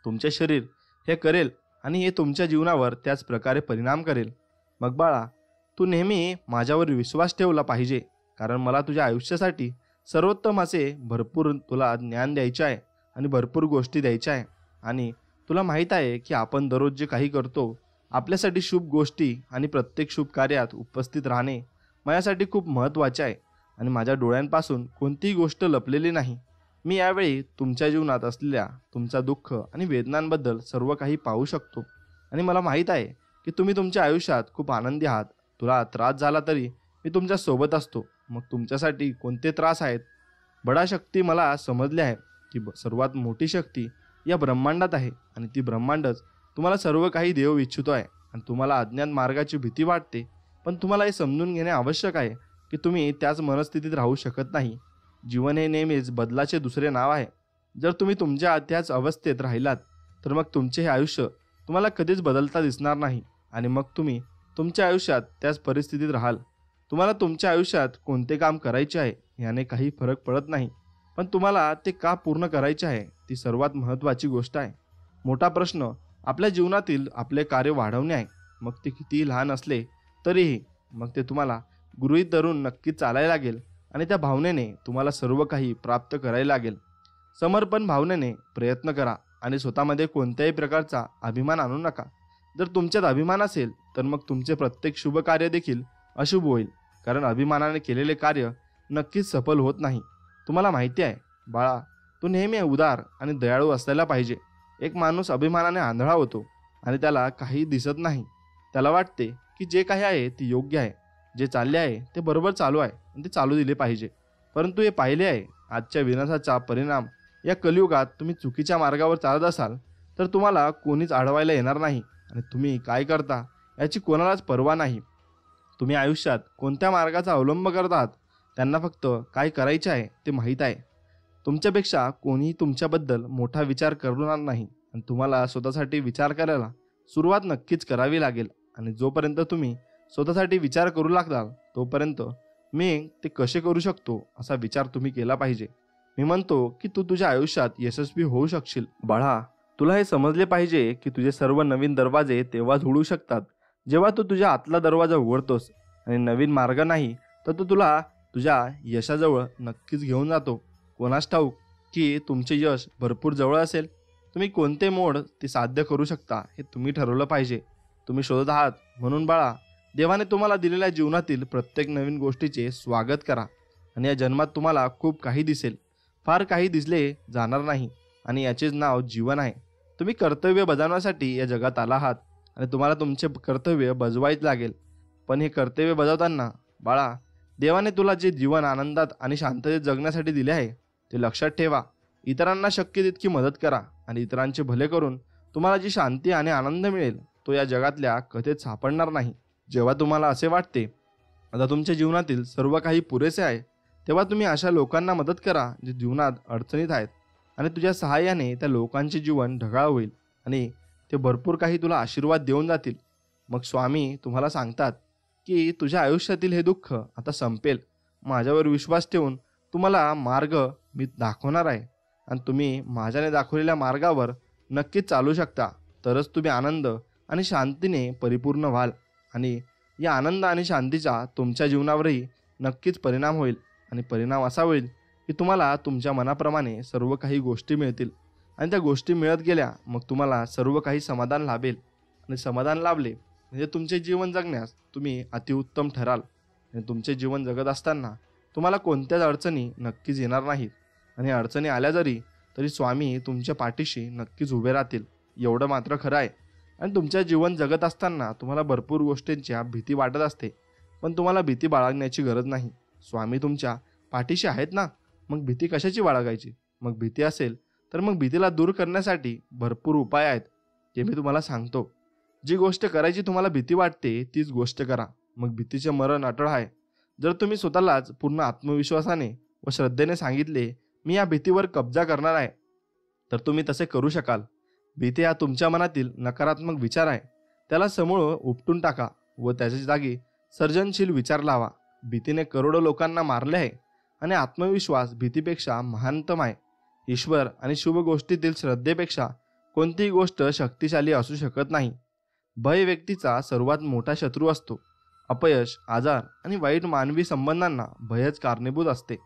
तुमचे शरीर हे करेल आणि हे तुमच्या जीवनावर त्याच प्रकारे परिणाम करेल. मग बाळा, तू नेहमी माझ्यावर विश्वास ठेवला पाहिजे, कारण मला तुझ्या आयुष्यासाठी सर्वोत्तम असे भरपूर तुला ज्ञान द्यायचे आहे आणि भरपूर गोष्टी द्यायच्या आहे. आणि तुला माहीत आहे की आपण दररोज जे काही करतो आपल्यासाठी शुभ गोष्टी आणि प्रत्येक शुभ कार्यात उपस्थित राहणे माझ्यासाठी खूप महत्त्वाचे आहे आणि माझ्या डोळ्यांपासून कोणतीही गोष्ट लपलेली नाही. मी यावेळी तुमच्या जीवनात असलेल्या तुमचा दुःख आणि वेदनांबद्दल सर्व काही पाहू शकतो आणि मला माहीत आहे की तुम्ही तुमच्या आयुष्यात खूप आनंदी आहात. तुला त्रास झाला तरी मी तुमच्या सोबत असतो. मग तुमच्यासाठी कोणते त्रास आहेत? बडा शक्ती मला समजले आहे की सर्वात मोठी शक्ती या ब्रह्मांडात आहे आणि ती ब्रह्मांडच तुम्हाला सर्व काही देऊ इच्छितो आहे. आणि तुम्हाला अज्ञात मार्गाची भीती वाटते, पण तुम्हाला हे समजून घेणे आवश्यक आहे की तुम्ही त्याच मनस्थितीत राहू शकत नाही. जीवन हे नेहमीच बदलाचे दुसरे नाव आहे. जर तुम्ही तुमच्या त्याच अवस्थेत राहिलात तर मग तुमचे हे आयुष्य तुम्हाला कधीच बदलता दिसणार नाही आणि मग तुम्ही तुमच्या आयुष्यात त्याच परिस्थितीत राहाल. तुम्हाला तुमच्या आयुष्यात कोणते काम करायचे आहे याने काही फरक पडत नाही, पण तुम्हाला ते का पूर्ण करायचे आहे ती सर्वात महत्त्वाची गोष्ट आहे. मोठा प्रश्न आपल्या जीवनातील आपले कार्य वाढवणे आहे. मग ते कितीही लहान असले तरीही मग ते तुम्हाला गृहीत धरून नक्कीच चालायला लागेल आणि त्या भावनेने तुम्हाला सर्व काही प्राप्त करायला लागेल. समर्पण भावनेने प्रयत्न करा आणि स्वतःमध्ये कोणत्याही प्रकारचा अभिमान आणू नका. जर तुमच्यात अभिमान असेल तर मग तुमचे प्रत्येक शुभ कार्य देखील अशुभ होईल, कारण अभिमानाने केलेले कार्य नक्कीच सफल होत नाही. तुम्हाला माहिती आहे बाळा, तू नेहमी उदार आणि दयाळू असायला पाहिजे. एक माणूस अभिमानाने आंधळा होतो आणि त्याला काही दिसत नाही. त्याला वाटते की जे काही आहे ते योग्य आहे, जे चालले आहे ते बरोबर चालू आहे आणि ते चालू दिले पाहिजे. परंतु हे पाहिले आहे, आजच्या विनाशाचा परिणाम या कलियुगात तुम्ही चुकीच्या मार्गावर चालत असाल तर तुम्हाला कोणीच अडवायला येणार नाही आणि तुम्ही काय करता याची कोणालाच पर्वा नाही. तुम्ही आयुष्यात कोणत्या मार्गाचा अवलंब करतात त्यांना फक्त काय करायचे आहे ते माहीत आहे. तुमच्यापेक्षा कोणीही तुमच्याबद्दल मोठा विचार करणार नाही आणि तुम्हाला स्वतःसाठी विचार करायला सुरुवात नक्कीच करावी लागेल. आणि जोपर्यंत तुम्ही स्वतःसाठी विचार करू लागताल तोपर्यंत मी ते कसे करू शकतो असा विचार तुम्ही केला पाहिजे. मी म्हणतो की तू तुझ्या आयुष्यात यशस्वी होऊ शकशील. बाळा, तुला हे समजले पाहिजे की तुझे सर्व नवीन दरवाजे तेव्हाच उघडू शकतात जेव्हा तू तुझ्या आतला दरवाजा उघडतोस आणि नवीन मार्ग नाही तर तो तुला तुझ्या यशाजवळ नक्कीच घेऊन जातो. कोणास ठाऊक की तुमचे यश भरपूर जवळ असेल. तुम्ही कोणते मोड ते साध्य करू शकता हे तुम्ही ठरवलं पाहिजे. तुम्ही शोधत आहात म्हणून बाळा, देवाने तुम्हाला दिलेल्या जीवनातील प्रत्येक नवीन गोष्टीचे स्वागत करा. आणि या जन्मात तुम्हाला खूप काही दिसेल, फार काही दिसले जाणार नाही आणि याचेच नाव जीवन आहे. तुम्ही कर्तव्य बजावण्यासाठी या जगात आला आहात आणि तुम्हाला तुमचे कर्तव्य बजवायच लागेल. पण हे कर्तव्य बजावताना बाळा, देवाने तुला जे जीवन आनंदात आणि शांततेत जगण्यासाठी दिले आहे ते लक्षात ठेवा. इतरांना शक्य तितकी मदत करा आणि इतरांचे भले करून तुम्हाला जी शांती आणि आनंद मिळेल तो या जगातल्या कथेत सापडणार नाही. जेव्हा तुम्हाला असे वाटते आता तुमच्या जीवनातील सर्व काही पुरेसे आहे, तेव्हा तुम्ही अशा लोकांना मदत करा जे जीवनात अडचणीत आहेत आणि तुझ्या सहाय्याने त्या लोकांचे जीवन ढगाळ होईल आणि ते भरपूर काही तुला आशीर्वाद देऊन जातील. मग स्वामी तुम्हाला सांगतात की तुझ्या आयुष्यातील हे दुःख आता संपेल. माझ्यावर विश्वास ठेवून तुम्हाला मार्ग मी दाखवणार आहे आणि तुम्ही माझ्याने दाखवलेल्या मार्गावर नक्कीच चालू शकता. तरच तुम्ही आनंद आणि शांतीने परिपूर्ण व्हाल आणि या आनंद आणि शांतीचा तुमच्या जीवनावरही नक्कीच परिणाम होईल. आणि परिणाम असा होईल की तुम्हाला तुमच्या मनाप्रमाणे सर्व काही गोष्टी मिळतील आणि त्या गोष्टी मिळत गेल्या मग तुम्हाला सर्व काही समाधान लाभेल. आणि समाधान लाभले म्हणजे तुमचे जीवन जगण्यास तुम्ही अतिउत्तम ठराल. आणि तुमचे जीवन जगत असताना तुम्हाला कोणत्याच अडचणी नक्कीच येणार नाहीत आणि अडचणी आल्या तरी स्वामी तुमच्या पाठीशी नक्कीच उभे राहतील. एवढं मात्र खरं आहे. आणि तुमच्या जीवन जगत असताना तुम्हाला भरपूर गोष्टींच्या भीती वाटत असते, पण तुम्हाला भीती बाळगण्याची गरज नाही. स्वामी तुमच्या पाठीशी आहेत ना, मग भीती कशाची बाळगायची? मग भीती असेल तर मग भीतीला दूर करण्यासाठी भरपूर उपाय आहेत ते मी तुम्हाला सांगतो. जी गोष्ट करायची तुम्हाला भीती वाटते तीच गोष्ट करा. मग भीतीचे मरण अटळ आहे. जर तुम्ही स्वतःलाच पूर्ण आत्मविश्वासाने व श्रद्धेने सांगितले, मी या भीतीवर कब्जा करणार आहे, तर तुम्ही तसे करू शकाल. भीती हा तुमच्या मनातील नकारात्मक विचार आहे. त्याला समूळ उपटून टाका व त्याच्या जागी सर्जनशील विचार लावा. भीतीने करोडो लोकांना मारले आहे आणि आत्मविश्वास भीतीपेक्षा महानतम आहे. ईश्वर आणि शुभ गोष्टीतील श्रद्धेपेक्षा कोणतीही गोष्ट शक्तिशाली असू शकत नाही. भय व्यक्तीचा सर्वात मोठा शत्रू असतो. अपयश, आजार आणि वाईट मानवी संबंधांना भयच कारणीभूत असते.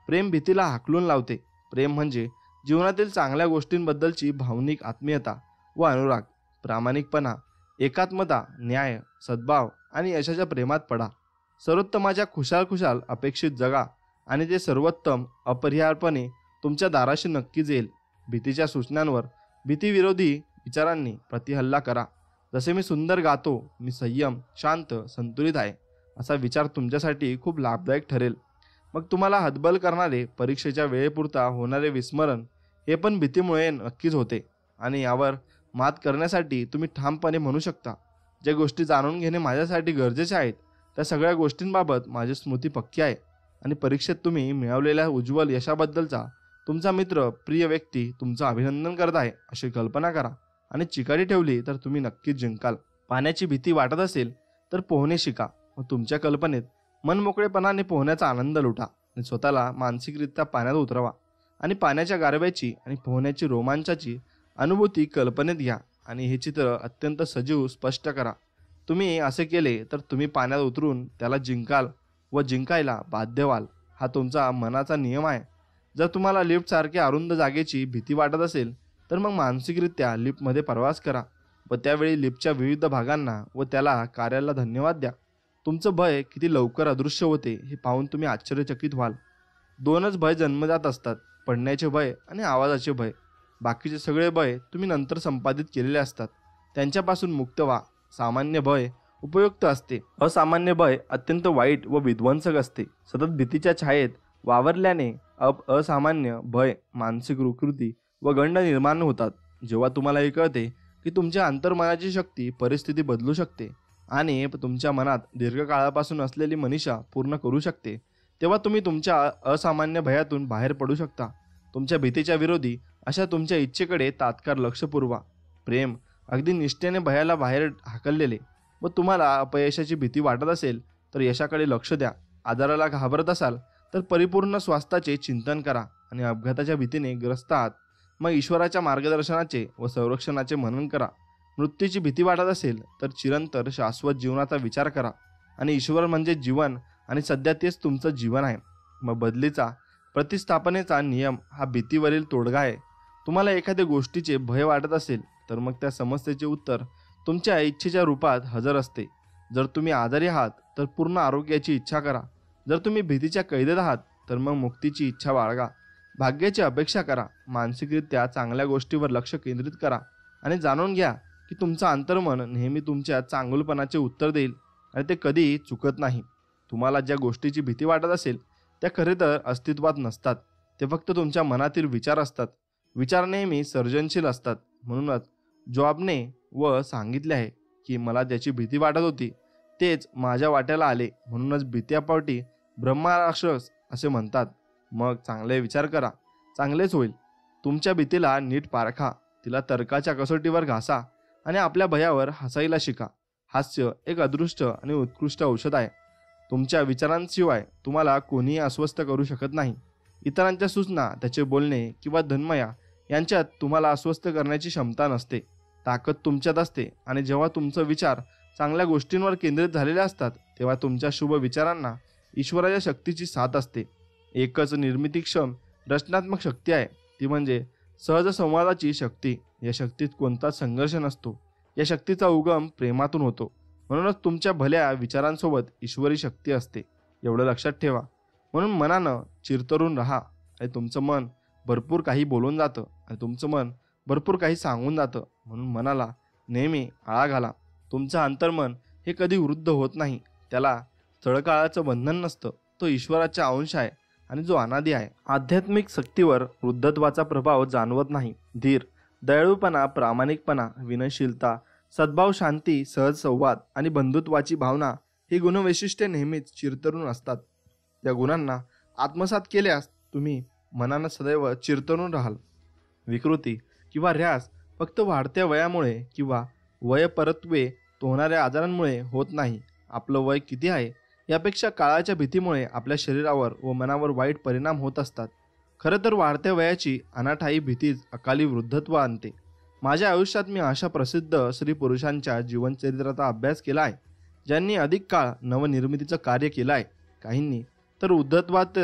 प्रेम भीतीला हाकलून लावते. प्रेम म्हणजे जीवनातील चांगल्या गोष्टींबद्दलची भावनिक आत्मीयता व अनुराग, प्रामाणिकपणा, एकात्मता, न्याय, सद्भाव आणि यशाच्या प्रेमात पडा. सर्वोत्तमाच्या खुशाल अपेक्षित जगा आणि ते सर्वोत्तम अपरिहार्यपणे तुमच्या दाराशी नक्कीच येईल. भीतीच्या सूचनांवर भीतीविरोधी विचारांनी प्रतिहल्ला करा. जसे मी सुंदर गातो, मी संयम, शांत, संतुलित आहे, असा विचार तुमच्यासाठी खूप लाभदायक ठरेल. मग तुम्हाला हतबल करणारे परीक्षेच्या वेळेपुरता होणारे विस्मरण हे पण भीतीमुळे नक्कीच होते. आणि यावर मात करण्यासाठी तुम्ही ठामपणे म्हणू शकता, ज्या गोष्टी जाणून घेणे माझ्यासाठी गरजेचे आहेत त्या सगळ्या गोष्टींबाबत माझी स्मृती पक्की आहे. आणि परीक्षेत तुम्ही मिळवलेल्या उज्ज्वल यशाबद्दलचा तुमचा मित्र, प्रिय व्यक्ती तुमचं अभिनंदन करत आहे अशी कल्पना करा आणि चिकाटी ठेवली तर तुम्ही नक्कीच जिंकाल. पाण्याची भीती वाटत असेल तर पोहणे शिका व तुमच्या कल्पनेत मनमोकळेपणाने पोहण्याचा आनंद लुटा आणि स्वतःला मानसिकरित्या पाण्यात उतरवा आणि पाण्याच्या गारव्याची आणि पोहण्याची रोमांचाची अनुभूती कल्पनेत घ्या आणि हे चित्र अत्यंत सजीव स्पष्ट करा. तुम्ही असे केले तर तुम्ही पाण्यात उतरून त्याला जिंकाल व जिंकायला बाध्य व्हाल. हा तुमचा मनाचा नियम आहे. जर तुम्हाला लिफ्टसारख्या अरुंद जागेची भीती वाटत असेल तर मग मानसिकरित्या लिफ्टमध्ये प्रवास करा व त्यावेळी लिफ्टच्या विविध भागांना व त्याला कार्याला धन्यवाद द्या. तुमचं भय किती लवकर अदृश्य होते हे पाहून तुम्ही आश्चर्यचकित व्हाल. दोनच भय जन्मजात असतात, पडण्याचे भय आणि आवाजाचे भय. बाकीचे सगळे भय तुम्ही नंतर संपादित केलेले असतात. त्यांच्यापासून मुक्त व्हा. सामान्य भय उपयुक्त असते, असामान्य भय अत्यंत वाईट व विध्वंसक असते. सतत भीतीच्या छायेत वावरल्याने असामान्य भय, मानसिक विकृती व गंड निर्माण होतात. जेव्हा तुम्हाला हे कळते की तुमच्या अंतर्मनाची शक्ती परिस्थिती बदलू शकते आणि तुमच्या मनात दीर्घकाळापासून असलेली मनीषा पूर्ण करू शकते, तेव्हा तुम्ही तुमच्या असामान्य भयातून बाहेर पडू शकता. तुमच्या भीतीच्या विरोधी अशा तुमच्या इच्छेकडे तात्काळ लक्ष पुरवा. प्रेम अगदी निष्ठेने भयाला बाहेर हाकललेले. व तुम्हाला अपयशाची भीती वाटत असेल तर यशाकडे लक्ष द्या. आजाराला घाबरत असाल तर परिपूर्ण स्वास्थ्याचे चिंतन करा आणि अपघाताच्या भीतीने ग्रस्त आहात मग ईश्वराच्या मार्गदर्शनाचे व संरक्षणाचे मनन करा. मृत्यूची भीती वाटत असेल तर चिरंतर शाश्वत जीवनाचा विचार करा आणि ईश्वर म्हणजे जीवन आणि सध्या तेच तुमचं जीवन आहे. मग बदलीचा, प्रतिस्थापनेचा नियम हा भीतीवरील तोडगा आहे. तुम्हाला एखाद्या गोष्टीचे भय वाटत असेल तर मग त्या समस्येचे उत्तर तुमच्या इच्छेच्या रूपात हजर असते. जर तुम्ही आजारी आहात तर पूर्ण आरोग्याची इच्छा करा. जर तुम्ही भीतीच्या कैदेत आहात तर मग मुक्तीची इच्छा बाळगा. भाग्याची अपेक्षा करा. मानसिकरित्या चांगल्या गोष्टीवर लक्ष केंद्रित करा आणि जाणून घ्या की तुमचं अंतर्मन नेहमी तुमच्या चांगुलपणाचे उत्तर देईल आणि ते कधीही चुकत नाही. तुम्हाला ज्या गोष्टीची भीती वाटत असेल त्या खरे तर अस्तित्वात नसतात. ते फक्त तुमच्या मनातील विचार असतात. विचार नेहमी सर्जनशील असतात. म्हणूनच जॉबने व सांगितले आहे की मला ज्याची भीती वाटत होती तेच माझ्या वाट्याला आले. म्हणूनच भीत्यापोटी ब्रह्मराक्षस असे म्हणतात. मग चांगले विचार करा, चांगलेच होईल. तुमच्या भीतीला नीट पारखा, तिला तर्काच्या कसोटीवर घासा आणि आपल्या भयावर हसायला शिका. हास्य एक अदृष्ट आणि उत्कृष्ट औषध आहे. तुमच्या विचारांशिवाय तुम्हाला कोणीही अस्वस्थ करू शकत नाही. इतरांच्या सूचना, त्याचे बोलणे किंवा धन्मया यांच्यात तुम्हाला अस्वस्थ करण्याची क्षमता नसते. ताकद तुमच्यात असते आणि जेव्हा तुमचे विचार चांगल्या गोष्टींवर केंद्रित झालेले असतात तेव्हा तुमच्या शुभ विचारांना ईश्वराच्या शक्तीची साथ असते. एकच निर्मितीक्षम रचनात्मक शक्ती आहे, ती म्हणजे सहज संवादाची शक्ती. या शक्तीत कोणताच संघर्ष नसतो. या शक्तीचा उगम प्रेमातून होतो. म्हणूनच तुमच्या भल्या विचारांसोबत ईश्वरी शक्ती असते, एवढं लक्षात ठेवा. म्हणून मनानं चिरतरून राहा. आणि तुमचं मन भरपूर काही बोलून जातं आणि तुमचं मन भरपूर काही सांगून जातं. म्हणून मनाला नेहमी आळा घाला. तुमचं अंतर्मन हे कधी वृद्ध होत नाही. त्याला स्थळकाळाचं बंधन नसतं. तो ईश्वराचा अंश आहे आणि जो अनादी आहे. आध्यात्मिक शक्तीवर वृद्धत्वाचा प्रभाव जाणवत नाही. धीर, दयाळूपणा, प्रामाणिकपणा, विनयशीलता, सद्भाव, शांती, सहज संवाद आणि बंधुत्वाची भावना ही गुणवैशिष्ट्ये नेहमीच चिरतरून असतात. या गुणांना आत्मसात केल्यास तुम्ही मनानं सदैव चिरतरून राहाल. विकृती किंवा ऱ्यास फक्त वाढत्या वयामुळे किंवा वयपरत्वे होणाऱ्या आजारांमुळे होत नाही. आपलं वय किती आहे यापेक्षा काळाच्या भीतीमुळे आपल्या शरीरावर व मनावर वाईट परिणाम होत असतात. खरं तर वाढत्या वयाची अनाठायी भीतीच अकाली वृद्धत्व आणते. माझ्या आयुष्यात मी अशा प्रसिद्ध स्त्री पुरुषांच्या जीवनचरित्राचा अभ्यास केला आहे, ज्यांनी अधिक काळ नवनिर्मितीचं कार्य केलं आहे. काहींनी तर वृद्धत्वात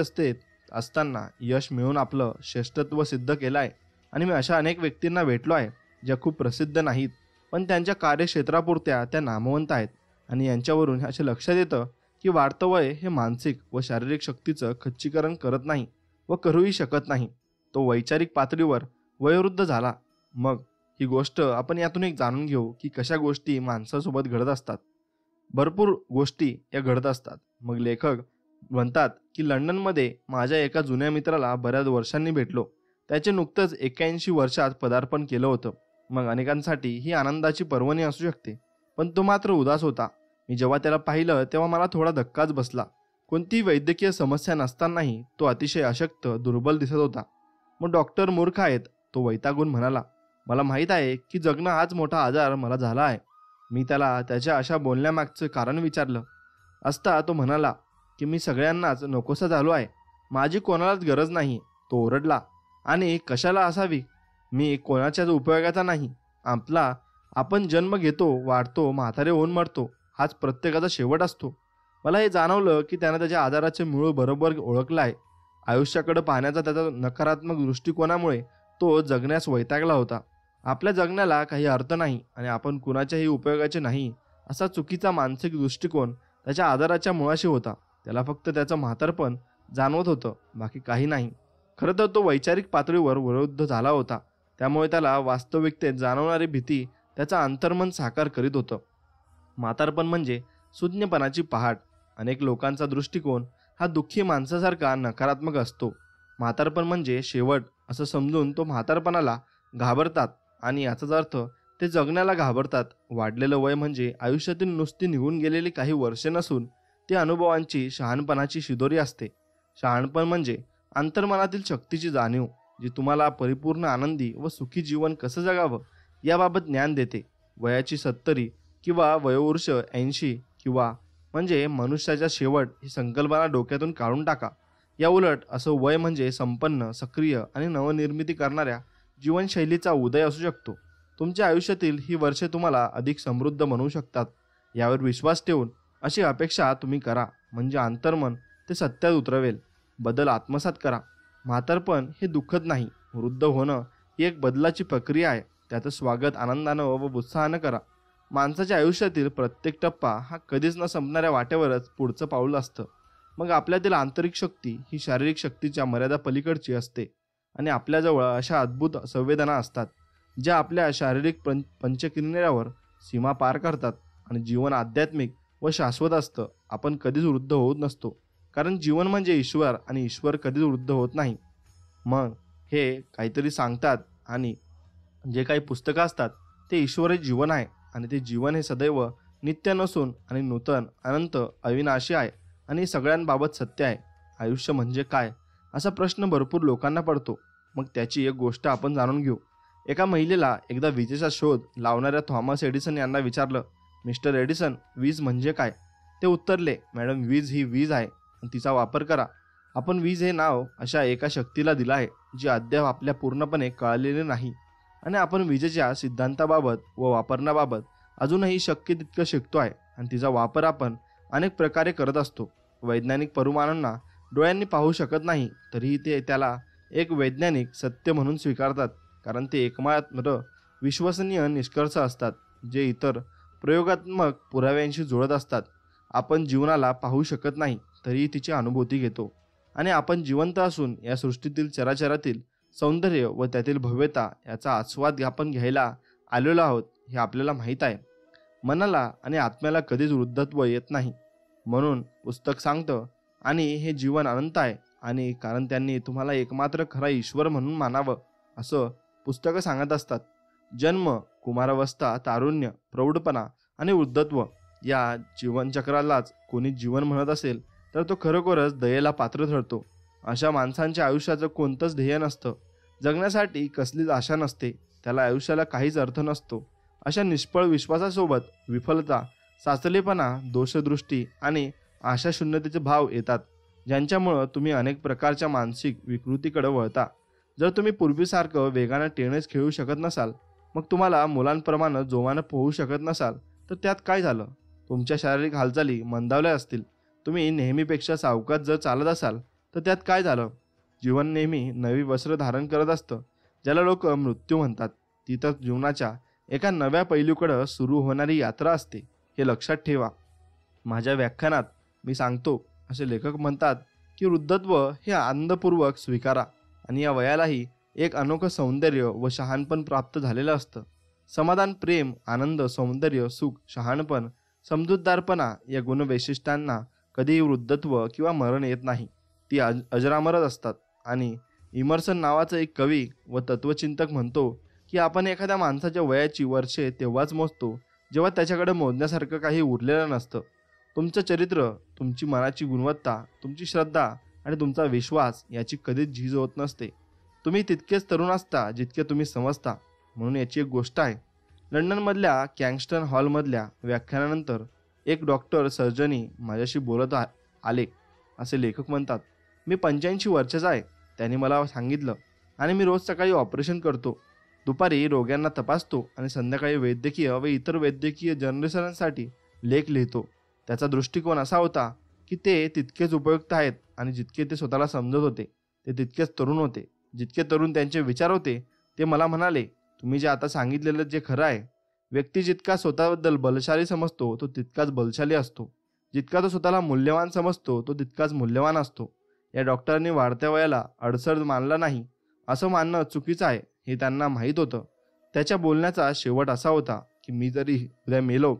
असताना यश मिळवून आपलं श्रेष्ठत्व सिद्ध केलं आहे. आणि मी अशा अनेक व्यक्तींना भेटलो आहे ज्या खूप प्रसिद्ध नाहीत, पण त्यांच्या कार्यक्षेत्रापुरत्या त्या नामवंत आहेत. आणि यांच्यावरून असे लक्षात येतं की वाढतं वय हे मानसिक व शारीरिक शक्तीचं खच्चीकरण करत नाही व करूही शकत नाही. तो वैचारिक पातळीवर वयोवृद्ध झाला. मग ही गोष्ट आपण यातून एक जाणून घेऊ की कशा गोष्टी माणसासोबत घडत असतात. भरपूर गोष्टी या घडत असतात. मग लेखक म्हणतात की लंडनमध्ये माझ्या एका जुन्या मित्राला बऱ्याच वर्षांनी भेटलो. त्याचे नुकतंच 81 वर्षात पदार्पण केलं होतं. मग अनेकांसाठी ही आनंदाची पर्वणी असू शकते, पण तो मात्र उदास होता. मी जेव्हा त्याला पाहिलं तेव्हा मला थोडा धक्काच बसला. कोणतीही वैद्यकीय समस्या नसतानाही तो अतिशय अशक्त, दुर्बल दिसत होता. मग डॉक्टर मूर्ख आहेत, तो वैतागून म्हणाला. मला माहीत आहे की जगणं हाच मोठा आजार मला झाला आहे. मी त्याला त्याच्या अशा बोलण्यामागचं कारण विचारलं असता तो म्हणाला की मी सगळ्यांनाच नकोसा झालो आहे. माझी कोणालाच गरज नाही. तो ओरडला. आणि कशाला असावी? मी कोणाच्याच उपयोगाचा नाही. आपण जन्म घेतो, वाढतो, म्हातारे होऊन मरतो, हाच प्रत्येकाचा शेवट असतो. मला हे जाणवलं की त्यानं त्याच्या आजाराचे मूळ बरोबर ओळखलं आहे. आयुष्याकडे पाहण्याचा त्याचा नकारात्मक दृष्टिकोनामुळे तो जगण्यास वैतागला होता. आपल्या जगण्याला काही अर्थ नाही आणि आपण कुणाच्याही उपयोगाचे नाही असा चुकीचा मानसिक दृष्टिकोन त्याच्या आजाराच्या मुळाशी होता. त्याला फक्त त्याचं म्हातारपण जाणवत होतं, बाकी काही नाही. खरं तर तो वैचारिक पातळीवर वयोवृद्ध झाला होता. त्यामुळे त्याला वास्तविकतेत जाणवणारी भीती त्याचा अंतर्मन साकार करीत होतं. म्हातारपण म्हणजे शून्यपणाची पहाट. अनेक लोकांचा दृष्टिकोन हा दुःखी माणसासारखा नकारात्मक असतो. म्हातारपण म्हणजे शेवट असं समजून तो म्हातारपणाला घाबरतात आणि याचाच अर्थ ते जगण्याला घाबरतात. वाढलेलं वय म्हणजे आयुष्यातील नुसती निघून गेलेली काही वर्षे नसून ते अनुभवांची, शहाणपणाची शिदोरी असते. शहाणपण म्हणजे अंतर्मनातील शक्तीची जाणीव, जी तुम्हाला परिपूर्ण आनंदी व सुखी जीवन कसं जगावं याबाबत ज्ञान देते. वयाची 70 किंवा वयोवर्ष 80 किंवा म्हणजे मनुष्याचा शेवट ही संकल्पना डोक्यातून काढून टाका. या उलट असं वय म्हणजे संपन्न, सक्रिय आणि नवनिर्मिती करणाऱ्या जीवनशैलीचा उदय असू शकतो. तुमच्या आयुष्यातील ही वर्षे तुम्हाला अधिक समृद्ध बनवू शकतात. यावर विश्वास ठेवून अशी अपेक्षा तुम्ही करा, म्हणजे अंतर्मन ते सत्यात उतरवेल. बदल आत्मसात करा. म्हातारपण हे दुःखद नाही. वृद्ध होणं ही एक बदलाची प्रक्रिया आहे. त्याचं स्वागत आनंदानं व उत्साहानं करा. माणसाच्या आयुष्यातील प्रत्येक टप्पा हा कधीच न संपणाऱ्या वाटेवरच पुढचं पाऊल असतं. मग आपल्यातील आंतरिक शक्ती ही शारीरिक शक्तीच्या मर्यादा पलीकडची असते आणि आपल्याजवळ अशा अद्भुत संवेदना असतात ज्या आपल्या शारीरिक पंचकिर्णेवर सीमा पार करतात. आणि जीवन आध्यात्मिक व शाश्वत असतं. आपण कधीच वृद्ध होत नसतो, कारण जीवन म्हणजे ईश्वर आणि ईश्वर कधीच वृद्ध होत नाही. मग हे काहीतरी सांगतात आणि जे काही पुस्तकं असतात ते ईश्वरी जीवन आहे आणि ते जीवन हे सदैव नित्य नसून आणि नूतन, अनंत, अविनाशी आहे आणि सगळ्यांबाबत सत्य आहे. आयुष्य म्हणजे काय असा प्रश्न भरपूर लोकांना पडतो. मग त्याची एक गोष्ट आपण जाणून घेऊ. एका महिलेला एकदा विजेचा शोध लावणाऱ्या थॉमस एडिसन यांना विचारलं, मिस्टर एडिसन, वीज म्हणजे काय? ते उत्तरले, मॅडम, वीज ही वीज आहे आणि तिचा वापर करा. आपण वीज हे नाव अशा एका शक्तीला दिलं आहे जी अद्याप आपल्या पूर्णपणे कळलेली नाही आणि आपण विजेच्या सिद्धांताबाबत व वापरण्याबाबत अजूनही शक्य तितकं शिकतो आहे आणि तिचा वापर आपण अनेक प्रकारे करत असतो. वैज्ञानिक परिमाणांना डोळ्यांनी पाहू शकत नाही, तरीही ते त्याला एक वैज्ञानिक सत्य म्हणून स्वीकारतात, कारण ते एकमात्र विश्वसनीय निष्कर्ष असतात जे इतर प्रयोगात्मक पुराव्यांशी जुळत असतात. आपण जीवनाला पाहू शकत नाही, तरीही तिची अनुभूती घेतो आणि आपण जिवंत असून या सृष्टीतील चराचरातील सौंदर्य व त्यातील भव्यता याचा आस्वाद आपण घ्यायला आलेलो आहोत हे आपल्याला माहीत आहे. मनाला आणि आत्म्याला कधीच वृद्धत्व येत नाही म्हणून पुस्तक सांगतं, आणि हे जीवन अनंत आहे आणि कारण त्यांनी तुम्हाला एकमात्र खरा ईश्वर म्हणून मानावं असं पुस्तकं सांगत असतात. जन्म, कुमारावस्था, तारुण्य, प्रौढपणा आणि वृद्धत्व या जीवनचक्रालाच कोणी जीवन म्हणत असेल तर तो खरोखरच दयेला पात्र ठरतो. अशा माणसांच्या आयुष्याचं कोणतंच ध्येय नसतं, जगण्यासाठी कसलीच आशा नसते, त्याला आयुष्याला काहीच अर्थ नसतो. अशा निष्फळ विश्वासासोबत विफलता, साचलेपणा, दोषदृष्टी आणि आशाशून्यतेचे भाव येतात, ज्यांच्यामुळं तुम्ही अनेक प्रकारच्या मानसिक विकृतीकडे वळता. जर तुम्ही पूर्वीसारखं वेगानं टेनिस खेळू शकत नसाल, मग तुम्हाला मुलांप्रमाणे जोमानं पोहू शकत नसाल, तर त्यात काय झालं? तुमच्या शारीरिक हालचाली मंदावल्या असतील, तुम्ही नेहमीपेक्षा सावकाश जर चालत असाल, तर त्यात काय झालं? जीवन नेहमी नवी वस्त्र धारण करत असतं, ज्याला लोक मृत्यू म्हणतात. ती तर जीवनाच्या एका नव्या पैलूकडे सुरू होणारी यात्रा असते, हे लक्षात ठेवा. माझ्या व्याख्यानात मी सांगतो, असे लेखक म्हणतात की वृद्धत्व हे आनंदपूर्वक स्वीकारा आणि या वयालाही एक अनोखं सौंदर्य व शहाणपण प्राप्त झालेलं असतं. समाधान, प्रेम, आनंद, सौंदर्य, सुख, शहाणपण, समजूतदारपणा या गुणवैशिष्ट्यांना कधीही वृद्धत्व किंवा मरण येत नाही. ती अजरामरच असतात. आणि इमर्सन नावाचा एक कवी व तत्वचिंतक म्हणतो की आपण एखाद्या माणसाच्या वयाची वर्षे तेव्हाच मोजतो जेव्हा त्याच्याकडे मोजण्यासारखं काही उरलेलं नसतं. तुमचं चरित्र, तुमची मनाची गुणवत्ता, तुमची श्रद्धा आणि तुमचा विश्वास याची कधीच झीज होत नसते. तुम्ही तितकेच तरुण असता जितके तुम्ही समजता. म्हणून याची एक गोष्ट आहे. लंडनमधल्या कॅंगस्टन हॉलमधल्या व्याख्यानानंतर एक डॉक्टर सर्जनी माझ्याशी बोलत आले. असे लेखक म्हणतात, मी 85 वर्षाचा आहे, त्यांनी मला सांगितलं, आणि मी रोज सकाळी ऑपरेशन करतो, दुपारी रोग्यांना तपासतो आणि संध्याकाळी वैद्यकीय व इतर वैद्यकीय जर्नलिस्टांसाठी लेख लिहितो. त्याचा दृष्टिकोन असा होता की ते तितकेच उपयुक्त आहेत आणि जितके ते स्वतःला समजत होते ते तितकेच तरुण होते. जितके तरुण त्यांचे विचार होते, ते मला म्हणाले, तुम्ही जे आता सांगितलेलं जे खरं आहे. व्यक्ती जितका स्वतःबद्दल बलशाली समजतो तो तितकाच बलशाली असतो. जितका तो स्वतःला मूल्यवान समजतो तो तितकाच मूल्यवान असतो. या डॉक्टरांनी वाढत्या वयाला अडसर मानला नाही असं मानणं चुकीचं आहे हे त्यांना माहीत होतं. त्याच्या बोलण्याचा शेवट असा होता की मी जरी उद्या मेलो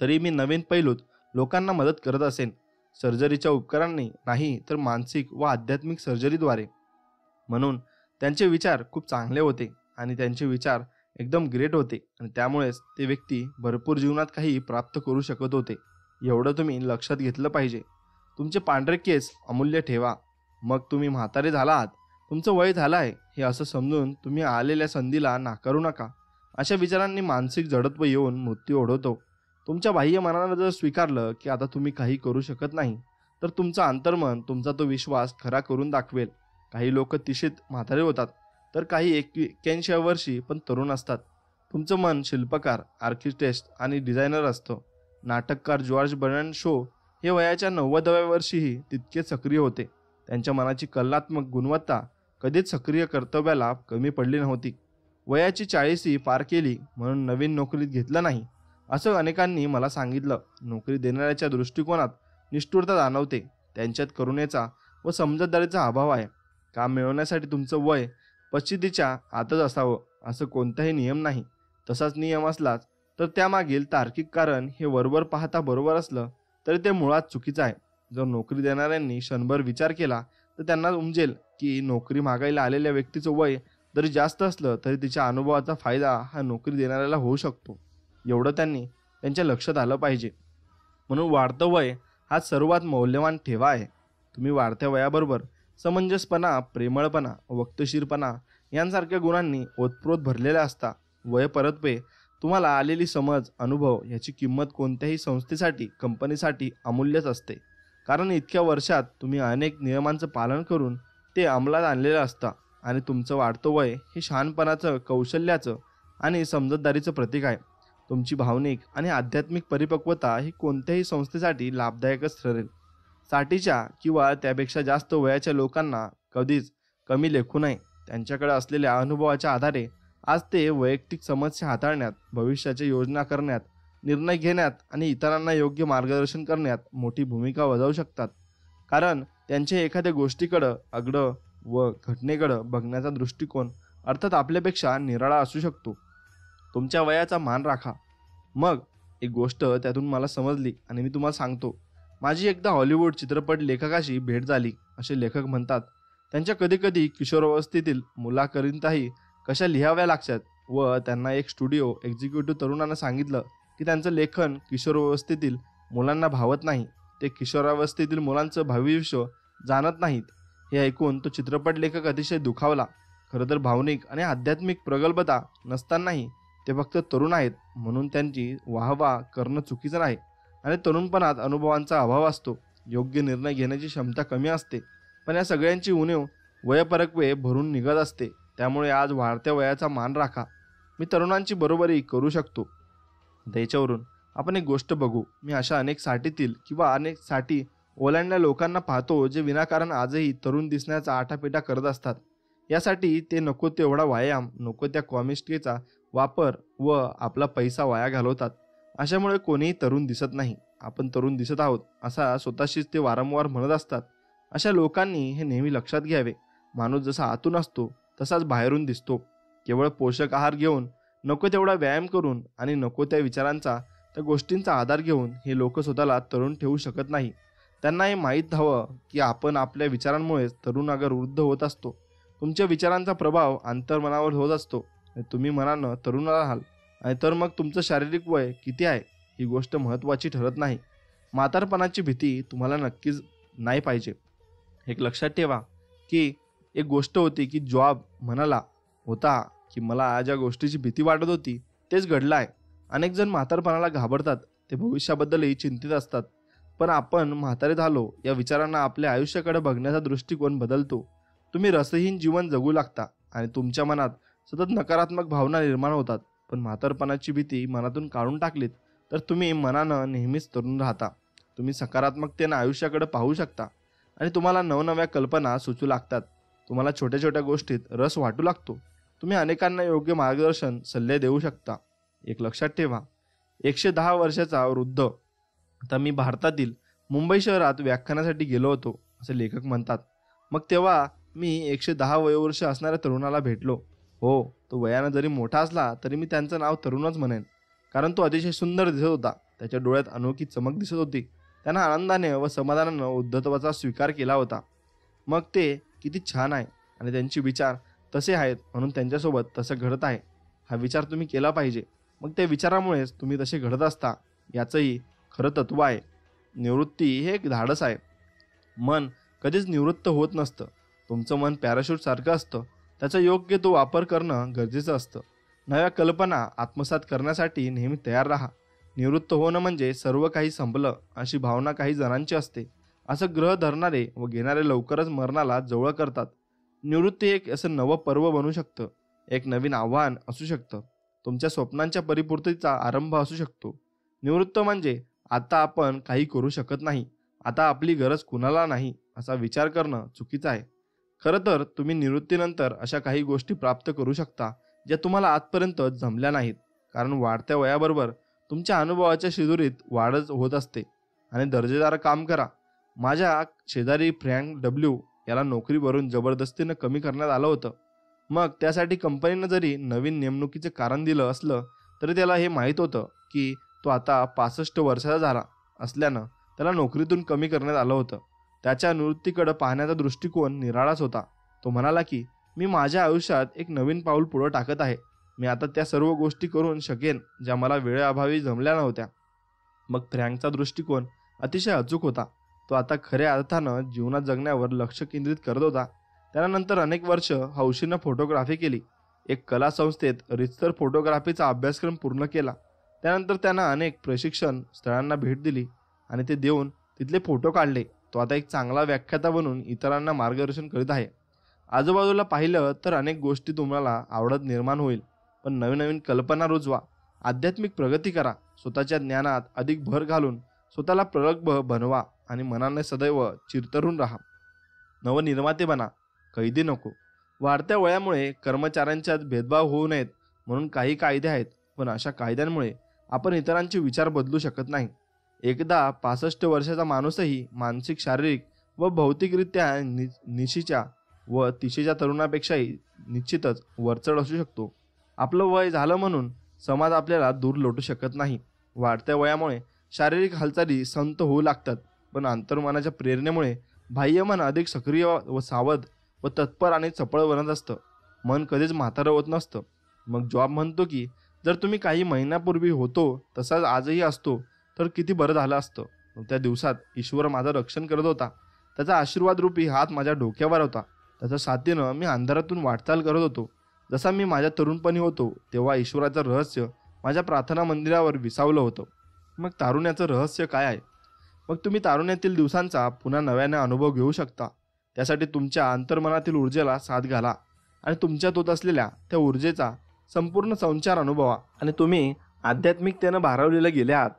तरी मी नवीन पैलूत लोकांना मदत करत असेन. सर्जरीच्या उपकरणांनी नाही, तर मानसिक व आध्यात्मिक सर्जरीद्वारे. म्हणून त्यांचे विचार खूप चांगले होते आणि त्यांचे विचार एकदम ग्रेट होते आणि त्यामुळेच ते व्यक्ती भरपूर जीवनात काही प्राप्त करू शकत होते. एवढं तुम्ही लक्षात घेतलं पाहिजे. तुमचे पांढरे केस अमूल्य ठेवा. मग तुम्ही म्हातारे झाला आहात, तुमचं वय झालं आहे हे असं समजून तुम्ही आलेल्या संधीला नाकारू नका. अशा विचारांनी मानसिक जडत्व येऊन मृत्यू ओढवतो. तुमच्या बाह्य मनानं जर स्वीकारलं की आता तुम्ही काही करू शकत नाही, तर तुमचं अंतर्मन तुमचा तो विश्वास खरा करून दाखवेल. काही लोक तिशीत म्हातारे होतात, तर काही 81 वर्षी पण तरुण असतात. तुमचं मन शिल्पकार, आर्किटेक्ट आणि डिझायनर असतं. नाटककार जॉर्ज बर्नार्ड शो हे वयाच्या 90व्या वर्षीही तितकेच सक्रिय होते. त्यांच्या मनाची कलात्मक गुणवत्ता कधीच सक्रिय कर्तव्याला कमी पडली नव्हती. वयाची 40 पार केली म्हणून नवीन नोकरीत घेतलं नाही असं अनेकांनी मला सांगितलं. नोकरी देणाऱ्याच्या दृष्टिकोनात निष्ठुरता जाणवते. त्यांच्यात करुणेचा व समजदारीचा अभाव आहे. काम मिळवण्यासाठी तुमचं वय 35च्या आतच असावं असं कोणताही नियम नाही. तसाच नियम असलाच तर त्यामागील तार्किक कारण हे वरवर पाहता बरोबर असलं तरी ते मुळात चुकीचं आहे. जर नोकरी देणाऱ्यांनी क्षणभर विचार केला तर त्यांना उमजेल की नोकरी मागायला आलेल्या व्यक्तीचं वय जरी जास्त असलं तरी तिच्या अनुभवाचा फायदा हा नोकरी देणाऱ्याला होऊ शकतो. एवढं त्यांच्या लक्षात आलं पाहिजे. म्हणून वाढतं वय हा सर्वात मौल्यवान ठेवा आहे. तुम्ही वाढत्या वयाबरोबर समंजसपणा, प्रेमळपणा, वक्तशीरपणा यांसारख्या गुणांनी ओतप्रोत भरलेल्या असता. वय परत्वे तुम्हाला आलेली समज, अनुभव याची किंमत कोणत्याही संस्थेसाठी, कंपनीसाठी अमूल्यच असते. कारण इतक्या वर्षात तुम्ही अनेक नियमांचं पालन करून ते अंमलात आणलेलं असतं आणि तुमचं वाढतं वय हे शहाणपणाचं, कौशल्याचं आणि समजदारीचं प्रतीक आहे. तुमची भावनिक आणि आध्यात्मिक परिपक्वता ही कोणत्याही संस्थेसाठी लाभदायकच ठरेल. साठीच्या किंवा त्यापेक्षा जास्त वयाच्या लोकांना कधीच कमी लेखू नये. त्यांच्याकडे असलेल्या अनुभवाच्या आधारे आज ते वैयक्तिक समस्या हाताळण्यात, भविष्याच्या योजना करण्यात, निर्णय घेण्यात आणि इतरांना योग्य मार्गदर्शन करण्यात मोठी भूमिका बजावू शकतात. कारण त्यांच्या एखाद्या गोष्टीकडं, आगळं व घटनेकडं बघण्याचा दृष्टिकोन अर्थात आपल्यापेक्षा निराळा असू शकतो. तुमच्या वयाचा मान राखा. मग एक गोष्ट त्यातून मला समजली आणि मी तुम्हाला सांगतो. माझी एकदा हॉलिवूड चित्रपट लेखकाशी भेट झाली. असे लेखक म्हणतात, त्यांच्या कधीकधी किशोरावस्थेतील मुलाकरीताही कशा लिहाव्या लागतात व त्यांना एक स्टुडिओ एक्झिक्युटिव्ह तरुणांना सांगितलं की त्यांचं लेखन किशोरावस्थेतील मुलांना भावत नाही. ते किशोरावस्थेतील मुलांचं भविष्य जाणत नाहीत. हे ऐकून तो चित्रपट लेखक अतिशय दुखावला. खरं तर भावनिक आणि आध्यात्मिक प्रगल्भता नसतानाही ते फक्त तरुण आहेत म्हणून त्यांची वाहवा करणं चुकीचं नाही. आणि तरुणपणात अनुभवांचा अभाव असतो, योग्य निर्णय घेण्याची क्षमता कमी असते, पण या सगळ्यांची उणीव वयपरत्वे भरून निघत असते. त्यामुळे आज वाढत्या वयाचा मान राखा. मी तरुणांची बरोबरी करू शकतो. त्याच्यावरून आपण एक गोष्ट बघू. मी अशा अनेक साठीतील किंवा अनेक साठी ओलांडल्या लोकांना पाहतो जे विनाकारण आजही तरुण दिसण्याचा आटापिटा करत असतात. यासाठी ते नको तेवढा व्यायाम, नको त्या कॉमिस्ट्रीचा वापर व आपला पैसा वाया घालवतात. अशामुळे कोणीही तरुण दिसत नाही. आपण तरुण दिसत आहोत असा स्वतःशीच ते वारंवार म्हणत असतात. अशा लोकांनी हे नेहमी लक्षात घ्यावे. माणूस जसा आतून असतो तसाच बाहेरून दिसतो. केवळ पोषक आहार घेऊन, नको तेवढा व्यायाम करून आणि नको त्या विचारांचा, त्या गोष्टींचा आधार घेऊन हे लोक स्वतःला तरुण ठेवू शकत नाही. त्यांना हे माहीत हवं की आपण आपल्या विचारांमुळेच तरुण अगर वृद्ध होत असतो. तुमच्या विचारांचा प्रभाव अंतर्मनावर होत असतो. तुम्ही मनानं तरुण राहाल आणि तर मग तुमचं शारीरिक वय किती आहे ही गोष्ट महत्त्वाची ठरत नाही. म्हातारपणाची भीती तुम्हाला नक्कीच नाही पाहिजे. एक लक्षात ठेवा की एक गोष्ट होती की जॉब म्हणाला होता की मला ज्या गोष्टीची भीती वाटत होती तेच घडलं आहे. अनेक जण म्हातारपणाला घाबरतात, ते भविष्याबद्दलही चिंतित असतात. पण आपण म्हातारे झालो या विचारांना आपल्या आयुष्याकडे बघण्याचा दृष्टिकोन बदलतो. तुम्ही रसहीन जीवन जगू लागता आणि तुमच्या मनात सतत नकारात्मक भावना निर्माण होतात. पण म्हातारपणाची भीती मनातून काढून टाकलीत तर तुम्ही मनानं नेहमीच तरुण राहता. तुम्ही सकारात्मकतेनं आयुष्याकडे पाहू शकता आणि तुम्हाला नवनव्या कल्पना सुचू लागतात. तुम्हाला छोट्या छोट्या गोष्टीत रस वाटू लागतो. तुम्ही अनेकांना योग्य मार्गदर्शन सल्ले देऊ शकता. एक लक्षात ठेवा, 110 वर्षाचा वृद्ध. आता मी भारतातील मुंबई शहरात व्याख्यानासाठी गेलो होतो असे लेखक म्हणतात. मग तेव्हा मी 110 वयोवर्ष असणाऱ्या तरुणाला भेटलो. हो, तो वयानं जरी मोठा असला तरी मी त्यांचं नाव तरुणच म्हणेन, कारण तो अतिशय सुंदर दिसत होता. त्याच्या डोळ्यात अनोखी चमक दिसत होती. त्यानं आनंदाने व समाधानानं उद्धत्वाचा स्वीकार केला होता. मग ते किती छान आहे आणि त्यांचे विचार तसे आहेत म्हणून त्यांच्यासोबत तसं घडत आहे हा विचार तुम्ही केला पाहिजे. मग त्या विचारामुळेच तुम्ही तसे घडत असता. याचंही खरं तत्व आहे. निवृत्ती हे एक धाडस आहे. मन कधीच निवृत्त होत नसतं. तुमचं मन पॅराशूट सारखं असतं. त्याचा योग्य तो वापर करणं गरजेचं असतं. नव्या कल्पना आत्मसात करण्यासाठी नेहमी तयार राहा. निवृत्त होणं म्हणजे सर्व काही संपलं अशी भावना काही जणांची असते. असं ग्रह धरणारे व घेणारे लवकरच मरणाला जवळ करतात. निवृत्ती एक असं नवं पर्व बनू शकतं. एक नवीन आव्हान असू शकतं. तुमच्या स्वप्नांच्या परिपूर्तीचा आरंभ असू शकतो. निवृत्त म्हणजे आता आपण काही करू शकत नाही, आता आपली गरज कुणाला नाही असा विचार करणं चुकीचं आहे. खरं तर तुम्ही निवृत्तीनंतर अशा काही गोष्टी प्राप्त करू शकता ज्या तुम्हाला आजपर्यंत जमल्या नाहीत. कारण वाढत्या वयाबरोबर तुमच्या अनुभवाच्या शिदोरीत वाढच होत असते. आणि दर्जेदार काम करा. माझ्या शेजारी फ्रँक डब्ल्यू याला नोकरीवरून जबरदस्तीनं कमी करण्यात आलं होतं. मग त्यासाठी कंपनीनं जरी नवीन नेमणुकीचे कारण दिलं असलं तरी त्याला हे माहीत होतं की तो आता 65 वर्षाचा झाला असल्यानं त्याला नोकरीतून कमी करण्यात आलं होतं. त्याच्या निवृत्तीकडे पाहण्याचा दृष्टिकोन निराळाच होता. तो म्हणाला की मी माझ्या आयुष्यात एक नवीन पाऊल पुढे टाकत आहे. मी आता त्या सर्व गोष्टी करून शकेन ज्या मला वेळेअभावी जमल्या नव्हत्या. मग फ्रँकचा दृष्टिकोन अतिशय अचूक होता. तो आता खऱ्या अर्थानं जीवनात जगण्यावर लक्ष केंद्रित करत होता. त्यानंतर अनेक वर्ष हौशीनं फोटोग्राफी केली. एक कला संस्थेत रितसर फोटोग्राफीचा अभ्यासक्रम पूर्ण केला. त्यानंतर त्यानं अनेक प्रशिक्षण स्थळांना भेट दिली आणि ते देऊन तिथले फोटो काढले. तो आता एक चांगला व्याख्याता बनून इतरांना मार्गदर्शन करीत आहे. आजूबाजूला पाहिलं तर अनेक गोष्टी तुम्हाला आवडत निर्माण होईल. पण नवीन नवीन कल्पना रुजवा. आध्यात्मिक प्रगती करा. स्वतःच्या ज्ञानात अधिक भर घालून स्वतःला प्रगल्भ बनवा आणि मनाने सदैव चिरतरून राहा. नवनिर्माते बना, कैदी नको. वाढत्या वयामुळे कर्मचाऱ्यांच्यात भेदभाव होऊ नयेत म्हणून काही कायदे आहेत. पण अशा कायद्यांमुळे आपण इतरांचे विचार बदलू शकत नाही. एकदा 65 वर्षाचा माणूसही मानसिक, शारीरिक व भौतिकरित्या निशीच्या व तिशीच्या तरुणापेक्षाही निश्चितच वरचढ असू शकतो. आपलं वय झालं म्हणून समाज आपल्याला दूर लोटू शकत नाही. वाढत्या वयामुळे शारीरिक हालचाली संत होऊ लागतात. पण अंतर्मनाच्या प्रेरणेमुळे बाह्यमन अधिक सक्रिय व सावध व तत्पर आणि चपळ बनत असतं. मन कधीच म्हातारं होत नसतं. मग जॉब म्हणतो की जर तुम्ही काही महिन्यापूर्वी होतो तसाच आजही असतो तर किती बरं झालं असतं. त्या दिवसात ईश्वर माझं रक्षण करत होता. त्याचा आशीर्वाद रूपी हात माझ्या डोक्यावर होता. त्याच्या साथीनं मी अंधारातून वाटचाल करत होतो. जसा मी माझ्या तरुणपणी होतो तेव्हा ईश्वराचं रहस्य माझ्या प्रार्थना मंदिरावर विसावलं होतं. मग तारुण्याचं रहस्य काय आहे? मग तुम्ही तारुण्यातील दिवसांचा पुन्हा नव्याने अनुभव घेऊ शकता. त्यासाठी तुमच्या अंतर्मनातील ऊर्जेला साथ घाला आणि तुमच्यात होत असलेल्या त्या ऊर्जेचा संपूर्ण संचार अनुभवा. आणि तुम्ही आध्यात्मिकतेनं भारावलेले गेले आहात.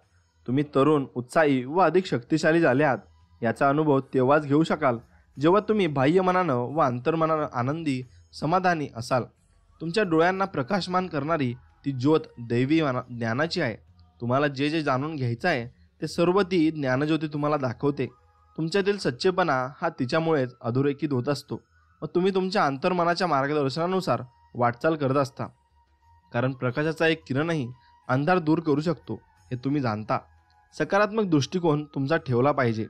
तुम्ही तरुण, उत्साही व अधिक शक्तिशाली झाले आहात. याचा अनुभव तेव्हाच घेऊ शकाल जेव्हा तुम्ही बाह्य मनानं व अंतर्मनानं आनंदी, समाधानी असाल. तुमच्या डोळ्यांना प्रकाशमान करणारी ती ज्योत दैवी ज्ञानाची आहे. तुम्हाला जे जे जाणून घ्यायचं आहे ते सर्व ती ज्ञानज्योती तुम्हाला दाखवते. तुमच्यातील सच्चेपणा हा तिच्यामुळेच अधोरेखित होत असतो व तुम्ही तुमच्या अंतर्मनाच्या मार्गदर्शनानुसार वाटचाल करत असता. कारण प्रकाशाचा एक किरणही अंधार दूर करू शकतो हे तुम्ही जाणता. सकारात्मक दृष्टिकोन तुमचा ठेवला पाहिजे.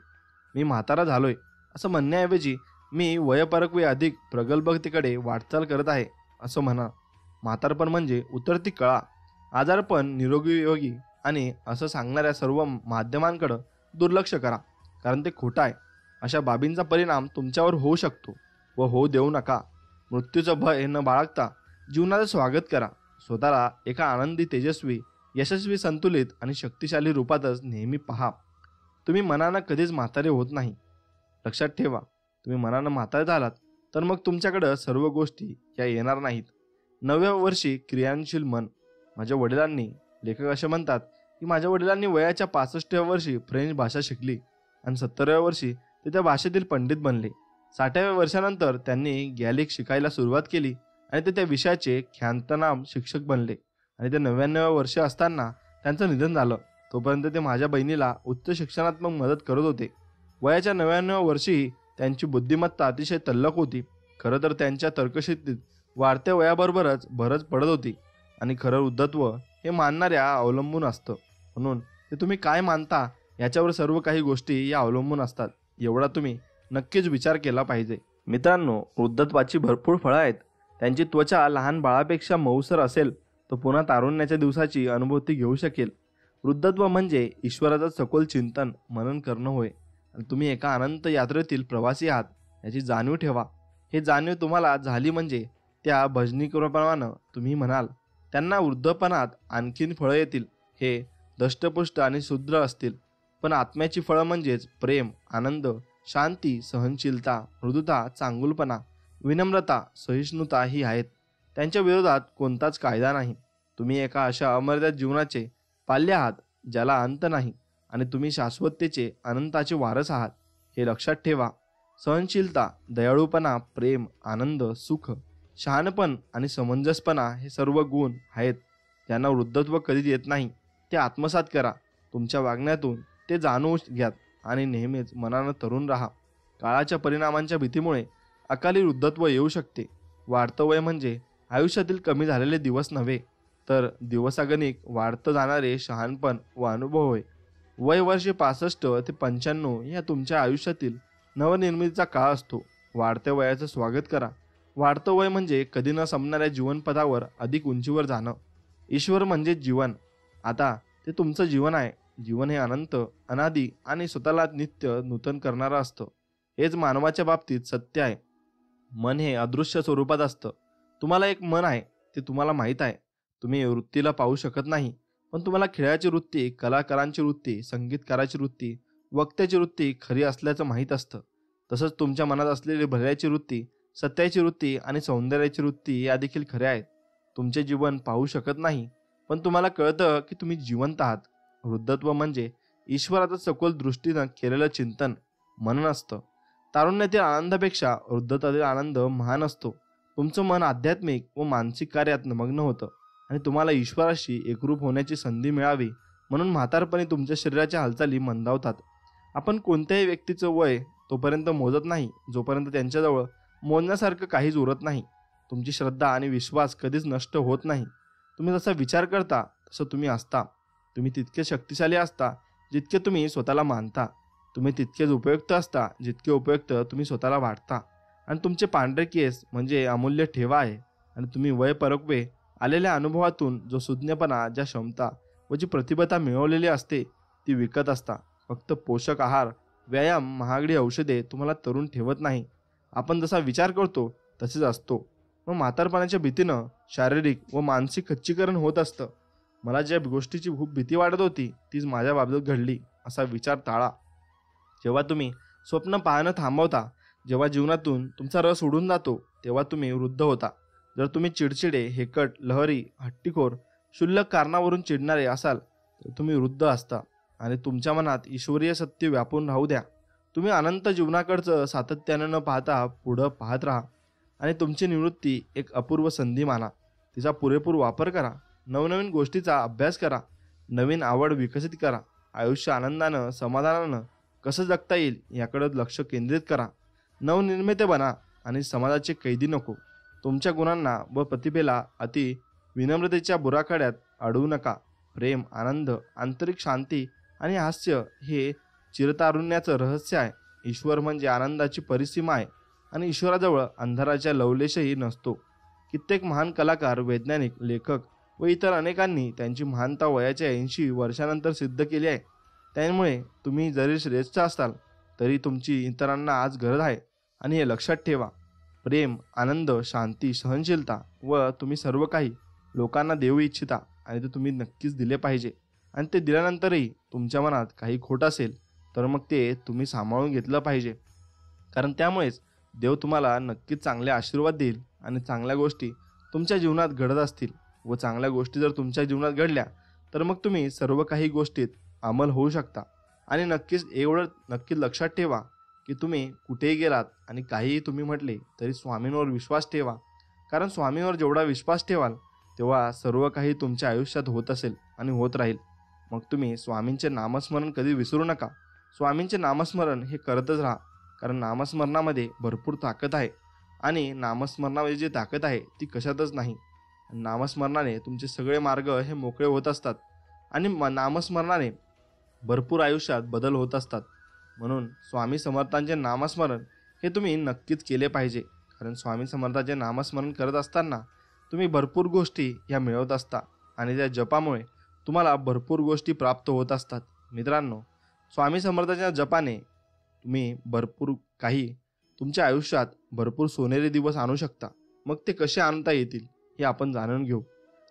मी म्हातारा झालोय असं म्हणण्याऐवजी मी वयपरत्वे अधिक प्रगल्भतेकडे वाटचाल करत आहे असं म्हणा. म्हातारपण म्हणजे उतरती कळा, आजारपण, निरोगी योगी आणि असं सांगणाऱ्या सर्व माध्यमांकडं दुर्लक्ष करा, कारण ते खोटं आहे. अशा बाबींचा परिणाम तुमच्यावर होऊ शकतो व होऊ देऊ नका. मृत्यूचं भय न बाळगता जीवनाचं स्वागत करा. स्वतःला एका आनंदी, तेजस्वी, यशस्वी, संतुलित आणि शक्तिशाली रूपातच नेहमी पहा. तुम्ही मनानं कधीच म्हातारे होत नाही. लक्षात ठेवा, तुम्ही मनानं म्हातारे झालात तर मग तुमच्याकडं सर्व गोष्टी या येणार नाहीत. 9व्या वर्षी क्रियाशील मन. माझ्या वडिलांनी, लेखक असे म्हणतात की माझ्या वडिलांनी वयाच्या 65व्या वर्षी फ्रेंच भाषा शिकली आणि 70व्या वर्षी ते त्या भाषेतील पंडित बनले. 60व्या वर्षानंतर त्यांनी गॅलिक शिकायला सुरुवात केली आणि ते त्या विषयाचे ख्यातनाम शिक्षक बनले आणि ते 99व्या वर्ष असताना त्यांचं निधन झालं. तोपर्यंत ते माझ्या बहिणीला उच्च शिक्षणात्मक मदत करत होते. वयाच्या 99व्या वर्षीही त्यांची बुद्धिमत्ता अतिशय तल्लख होती. खरं तर त्यांच्या तर्कशक्तीत वाढत्या वयाबरोबरच भरच पडत होती आणि खरं वृद्धत्व हे मानणाऱ्या अवलंबून असतं. म्हणून ते तुम्ही काय मानता याच्यावर सर्व काही गोष्टी या अवलंबून असतात. एवढा तुम्ही नक्कीच विचार केला पाहिजे. मित्रांनो, वृद्धत्वाची भरपूर फळं आहेत. त्यांची त्वचा लहान बाळापेक्षा मऊसर असेल तो पुन्हा तारुण्याच्या दिवसाची अनुभूती घेऊ शकेल. वृद्धत्व म्हणजे ईश्वराचं सखोल चिंतन, मनन करणं होय. आणि तुम्ही एका अनंत यात्रेतील प्रवासी आहात याची जाणीव ठेवा. हे जाणीव तुम्हाला झाली म्हणजे त्या भजनीप्रमाणे तुम्ही म्हणाल त्यांना वृद्धपणात आणखीन फळं येतील. हे दष्टपुष्ट आणि शुद्र असतील. पण आत्म्याची फळं म्हणजेच प्रेम, आनंद, शांती, सहनशीलता, मृदुता, चांगुलपणा, विनम्रता, सहिष्णुता ही आहेत. त्यांच्या विरोधात कोणताच कायदा नाही. तुम्ही एका अशा अमर्यादित जीवनाचे पाल्य आहात ज्याला अंत नाही आणि तुम्ही शाश्वततेचे, अनंताचे वारस आहात हे लक्षात ठेवा. सहनशीलता, दयाळूपणा, प्रेम, आनंद, सुख, शहाणपण आणि समंजसपणा हे सर्व गुण आहेत ज्यांना वृद्धत्व कधीच येत नाही. ते आत्मसात करा. तुमच्या वागण्यातून ते जाणून घ्या आणि नेहमीच मनानं तरुण राहा. काळाच्या परिणामांच्या भीतीमुळे अकाली वृद्धत्व येऊ शकते. वाढतं वय म्हणजे आयुष्यातील कमी झालेले दिवस नव्हे, तर दिवसागणिक वाढतं जाणारे शहाणपण व अनुभव होय. वय वर्षे 65 ते 95 या तुमच्या आयुष्यातील नवनिर्मितीचा काळ असतो. वाढत्या वयाचं स्वागत करा. वाढतं वय म्हणजे कधी न संपणाऱ्या जीवनपथावर अधिक उंचीवर जाणं. ईश्वर म्हणजे जीवन. आता ते तुमचं जीवन आहे. जीवन हे अनंत, अनादी आणि स्वतःला नित्य नूतन करणारं असतं. हेच मानवाच्या बाबतीत सत्य आहे. मन हे अदृश्य स्वरूपात असतं. तुम्हाला एक मन आहे ते तुम्हाला माहीत आहे. तुम्ही वृत्तीला पाहू शकत नाही, पण तुम्हाला खेळाची वृत्ती, कलाकारांची वृत्ती, संगीतकाराची वृत्ती, वक्त्याची वृत्ती खरी असल्याचं माहीत असतं. तसंच तुमच्या मनात असलेली भल्याची वृत्ती, सत्याची वृत्ती आणि सौंदर्याची वृत्ती या देखील खऱ्या आहेत. तुमचे जीवन पाहू शकत नाही, पण तुम्हाला कळतं की तुम्ही जिवंत आहात. वृद्धत्व म्हणजे ईश्वराचं सखोल दृष्टीनं केलेलं चिंतन, मनन असतं. तारुण्यातील आनंदापेक्षा वृद्धत्वातील आनंद महान असतो. तुमचं मन आध्यात्मिक व मानसिक कार्यात मग्न होतं आणि तुम्हाला ईश्वराशी एकरूप होण्याची संधी मिळावी म्हणून म्हातारपणी तुमच्या शरीराच्या हालचाली मंदावतात. आपण कोणत्याही व्यक्तीचं वय तोपर्यंत मोजत नाही जोपर्यंत त्यांच्याजवळ मोजण्यासारखं काहीच उरत नाही. तुमची श्रद्धा आणि विश्वास कधीच नष्ट होत नाही. तुम्ही जसा विचार करता तसं तुम्ही असता. तुम्ही तितके शक्तिशाली असता जितके तुम्ही स्वतःला मानता. तुम्ही तितकेच उपयुक्त असता जितके उपयुक्त तुम्ही स्वतःला वाटता. आणि तुमचे पांढरे केस म्हणजे अमूल्य ठेवा आहे. आणि तुम्ही वय परत्वे आलेल्या अनुभवातून जो सुज्ञपणा, ज्या क्षमता व जी प्रतिभा मिळवलेली असते ती विकत असता. फक्त पोषक आहार, व्यायाम, महागडी औषधे तुम्हाला तरुण ठेवत नाही. आपण जसा विचार करतो तसेच असतो. मग म्हातारपणाच्या भीतीनं शारीरिक व मानसिक खच्चीकरण होत असतं. मला ज्या गोष्टीची खूप भीती वाटत होती तीच माझ्या बाबतीत घडली असा विचार टाळा. जेव्हा तुम्ही स्वप्न पाहणं थांबवता, जेव्हा जीवनातून तुमचा रस उडून जातो, तेव्हा तुम्ही वृद्ध होता. जर तुम्ही चिडचिडे, हेकट, लहरी, हट्टीखोर, क्षुल्लक कारणावरून चिडणारे असाल तर तुम्ही वृद्ध असता आणि तुमच्या मनात ईश्वरीय सत्य व्यापून राहू द्या. तुम्ही अनंत जीवनाकडचं सातत्यानं न पाहता पुढं पाहत राहा आणि तुमची निवृत्ती एक अपूर्व संधी माना. तिचा पुरेपूर वापर करा. नवनवीन गोष्टीचा अभ्यास करा. नवीन आवड विकसित करा. आयुष्य आनंदानं, समाधानानं कसं जगता येईल याकडे लक्ष केंद्रित करा. नवनिर्मिते बना आणि समाजाचे कैदी नको. तुमच्या गुणांना व प्रतिभेला अति विनम्रतेच्या बुराखड्यात अडवू नका. प्रेम, आनंद, आंतरिक शांती आणि हास्य हे चिरतारुण्याचं रहस्य आहे. ईश्वर म्हणजे आनंदाची परिसीमा आहे आणि ईश्वराजवळ अंधाराच्या लवलेशही नसतो. कित्येक महान कलाकार, वैज्ञानिक, लेखक व इतर अनेकांनी त्यांची महानता वयाच्या 80 वर्षानंतर सिद्ध केली आहे. त्यामुळे तुम्ही जरी श्रेष्ठ असाल तरी तुमची इतरांना आज गरज आहे. आणि हे लक्षात ठेवा, प्रेम, आनंद, शांती, सहनशीलता व तुम्ही सर्व काही लोकांना देऊ इच्छिता आणि ते तुम्ही नक्कीच दिले पाहिजे. आणि ते दिल्यानंतरही तुमच्या मनात काही खोट असेल तर मग ते तुम्ही सांभाळून घेतलं पाहिजे. कारण त्यामुळेच देव तुम्हाला नक्कीच चांगले आशीर्वाद देईल आणि चांगल्या गोष्टी तुमच्या जीवनात घडत असतील. व चांगल्या गोष्टी जर तुमच्या जीवनात घडल्या तर मग तुम्ही सर्व काही गोष्टीत अंमल होऊ शकता. आणि नक्कीच एवढं नक्की लक्षात ठेवा की तुम्ही कुठेही गेलात आणि काहीही तुम्ही म्हटले तरी स्वामींवर विश्वास ठेवा. कारण स्वामींवर जेवढा विश्वास ठेवाल तेव्हा सर्व काही तुमच्या आयुष्यात होत असेल आणि होत राहील. मग तुम्ही स्वामींचे नामस्मरण कधी विसरू नका. स्वामींचे नामस्मरण हे करतच राहा. कारण नामस्मरणामध्ये भरपूर ताकद आहे आणि नामस्मरणामध्ये जी ताकद आहे ती कशातच नाही. नामस्मरणाने तुमचे सगळे मार्ग हे मोकळे होत असतात आणि नामस्मरणाने भरपूर आयुष्यात बदल होत असतात. म्हणून स्वामी समर्थांचे नामस्मरण हे तुम्ही नक्कीच केले पाहिजे. कारण स्वामी समर्थांचे नामस्मरण करत असताना तुम्ही भरपूर गोष्टी ह्या मिळवत असता आणि त्या जपामुळे तुम्हाला भरपूर गोष्टी प्राप्त होत असतात. मित्रांनो, स्वामी समर्थांच्या जपाने तुम्ही भरपूर काही तुमच्या आयुष्यात भरपूर सोनेरी दिवस आणू शकता. मग ते कसे आणता येतील हे आपण जाणून घेऊ.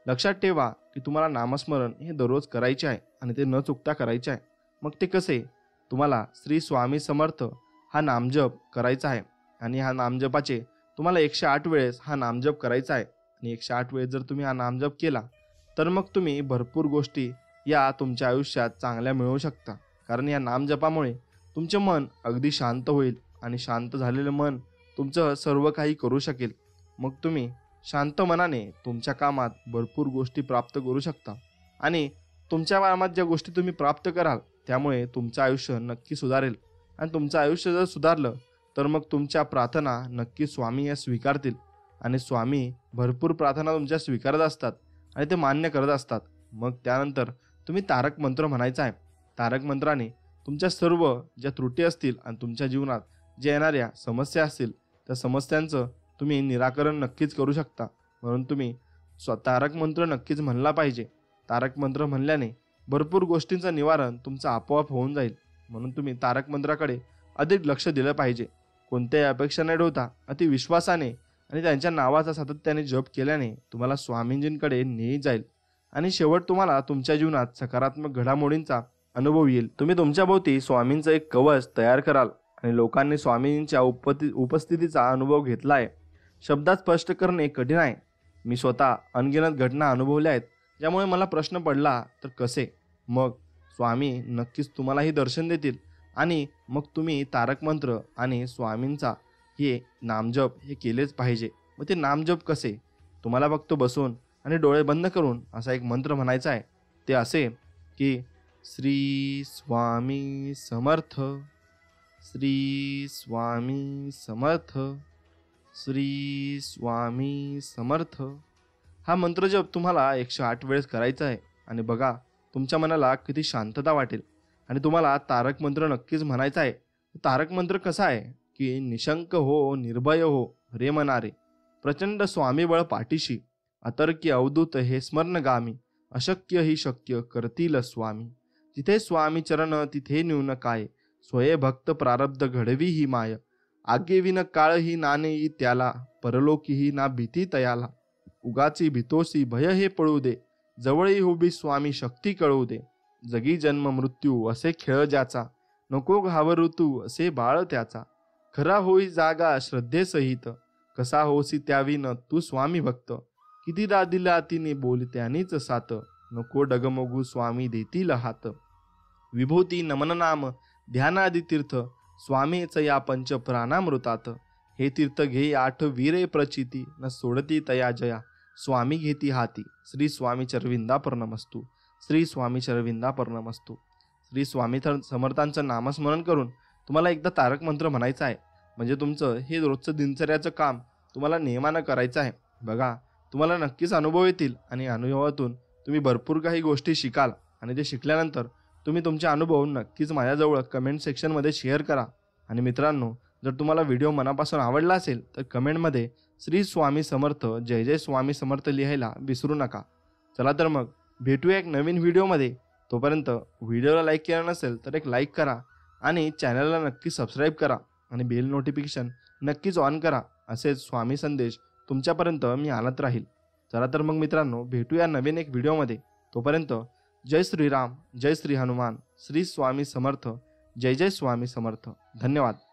लक्षात ठेवा की तुम्हाला नामस्मरण हे दररोज करायचे आहे आणि ते न चुकता करायचे आहे. मग ते कसे? तुम्हाला श्री स्वामी समर्थ हा नामजप करायचा आहे आणि ह्या नामजपाचे तुम्हाला 108 वेळेस हा नामजप करायचा आहे. आणि 108 वेळेस जर तुम्ही हा नामजप केला तर मग तुम्ही भरपूर गोष्टी या तुमच्या आयुष्यात चांगल्या मिळवू शकता. कारण या नामजपामुळे तुमचे मन अगदी शांत होईल आणि शांत झालेलं मन तुमचं सर्व काही करू शकेल. मग तुम्ही शांत मनाने तुमच्या कामात भरपूर गोष्टी प्राप्त करू शकता. आणि तुमच्या कामात ज्या गोष्टी तुम्ही प्राप्त कराल त्यामुळे तुमचं आयुष्य नक्की सुधारेल. आणि तुमचं आयुष्य जर सुधारलं तर मग तुमच्या प्रार्थना नक्की स्वामी या स्वीकारतील. आणि स्वामी भरपूर प्रार्थना तुमच्या स्वीकारत असतात आणि ते मान्य करत असतात. मग त्यानंतर तुम्ही तारक मंत्र म्हणायचा आहे. तारक मंत्राने तुमच्या सर्व ज्या त्रुटी असतील आणि तुमच्या जीवनात ज्या येणाऱ्या समस्या असतील त्या समस्यांचं तुम्ही निराकरण नक्कीच करू शकता. म्हणून तुम्ही तारक मंत्र नक्कीच म्हणला पाहिजे. तारक मंत्र म्हणल्याने भरपूर गोष्टींचं निवारण तुमचं आपोआप होऊन जाईल. म्हणून तुम्ही तारक मंत्राकडे अधिक लक्ष दिलं पाहिजे. कोणत्याही अपेक्षा न ठेवता अति विश्वासाने आणि त्यांच्या नावाचा सातत्याने जप केल्याने तुम्हाला स्वामींजींकडे नेई जाईल आणि शेवट तुम्हाला तुमच्या जीवनात सकारात्मक घडामोडींचा अनुभव येईल. तुम्ही तुमच्या भोवती स्वामींचं एक कवच तयार कराल आणि लोकांनी स्वामींच्या उपस्थितीचा अनुभव घेतला आहे. शब्दात स्पष्ट करणे कठीण आहे. मी स्वतः अनगिनत घटना अनुभवल्या आहेत ज्यामुळे मला प्रश्न पडला तर कसे. मग स्वामी नक्कीच तुम्हालाही दर्शन देतील आणि मग तुम्ही तारक मंत्र आणि स्वामींचा हे नामजप हे केलेच पाहिजे. मग ते नामजप कसे? तुम्हाला फक्त बसून आणि डोळे बंद करून असा एक मंत्र म्हणायचा आहे. ते असे की श्री स्वामी समर्थ, श्री स्वामी समर्थ, श्री स्वामी समर्थ. हा मंत्र जप तुम्हाला 108 वेळेस करायचा आहे. आणि बघा तुमच्या मनाला किती शांतता वाटेल. आणि तुम्हाला तारक मंत्र नक्कीच म्हणायचा आहे. तारक मंत्र कसा आहे की निशंक हो, निर्भय हो रे मनारे, प्रचंड स्वामी बळ पाठीशी, अतर्क्य अवधूत हे स्मरणगामी, अशक्य ही शक्य करतील स्वामी. जिथे स्वामी चरण तिथे न्यून काय, स्वये भक्त प्रारब्ध घडवी ही माय. आगेविन काळ ही नानेई त्याला, परलोकीही ना भीती तयाला. उगाची भीतोसी भय हे पळू दे, जवळी उभी स्वामी शक्ती कळू दे. जगी जन्म मृत्यू असे खेळ ज्याचा, नको घाबरू तू असे बाळ त्याचा. खरा होई जागा श्रद्धेसहित, कसा होसी त्याविन तू स्वामी भक्त. कितीदा दिला तिने बोल त्यानीच सात, नको डगमगू स्वामी देतील हात. विभूती नमन नाम ध्यानादी तीर्थ, स्वामीच या पंच प्राणामृतात. हे तीर्थ घे आठ वीरे प्रचिती, न सोडती तया जया स्वामी घेती हाती. श्री स्वामी चरविंदापर्णमस्तु. श्री स्वामी चरविंदापर्णमस्तु. श्री स्वामी समर्थांचं नामस्मरण करून तुम्हाला एकदा तारक मंत्र म्हणायचा आहे. म्हणजे तुमचं हे रोजचं दिनचर्याचं काम तुम्हाला नियमानं करायचं आहे. बघा, तुम्हाला नक्कीच अनुभव येतील आणि अनुभवातून तुम्ही भरपूर काही गोष्टी शिकाल. आणि ते शिकल्यानंतर तुम्ही तुमचे अनुभव नक्कीच माझ्याजवळ कमेंट सेक्शनमध्ये शेअर करा. आणि मित्रांनो, जर तुम्हाला व्हिडिओ मनापासून आवडला असेल तर कमेंटमध्ये श्री स्वामी समर्थ, जय जय स्वामी समर्थ लिहायला विसरू नका. चला तर मग भेटूया एक नवीन व्हिडिओमध्ये. तोपर्यंत व्हिडिओला लाईक केला नसेल तर एक लाईक करा आणि चॅनलला नक्की सबस्क्राईब करा आणि बेल नोटिफिकेशन नक्कीच ऑन करा. असेच स्वामी संदेश तुमच्यापर्यंत मी आणत राहील. चला तर मग मित्रांनो, भेटूया नवीन एक व्हिडिओमध्ये. तोपर्यंत जय श्रीराम, जय श्री हनुमान, श्री स्वामी समर्थ, जय जय स्वामी समर्थ. धन्यवाद.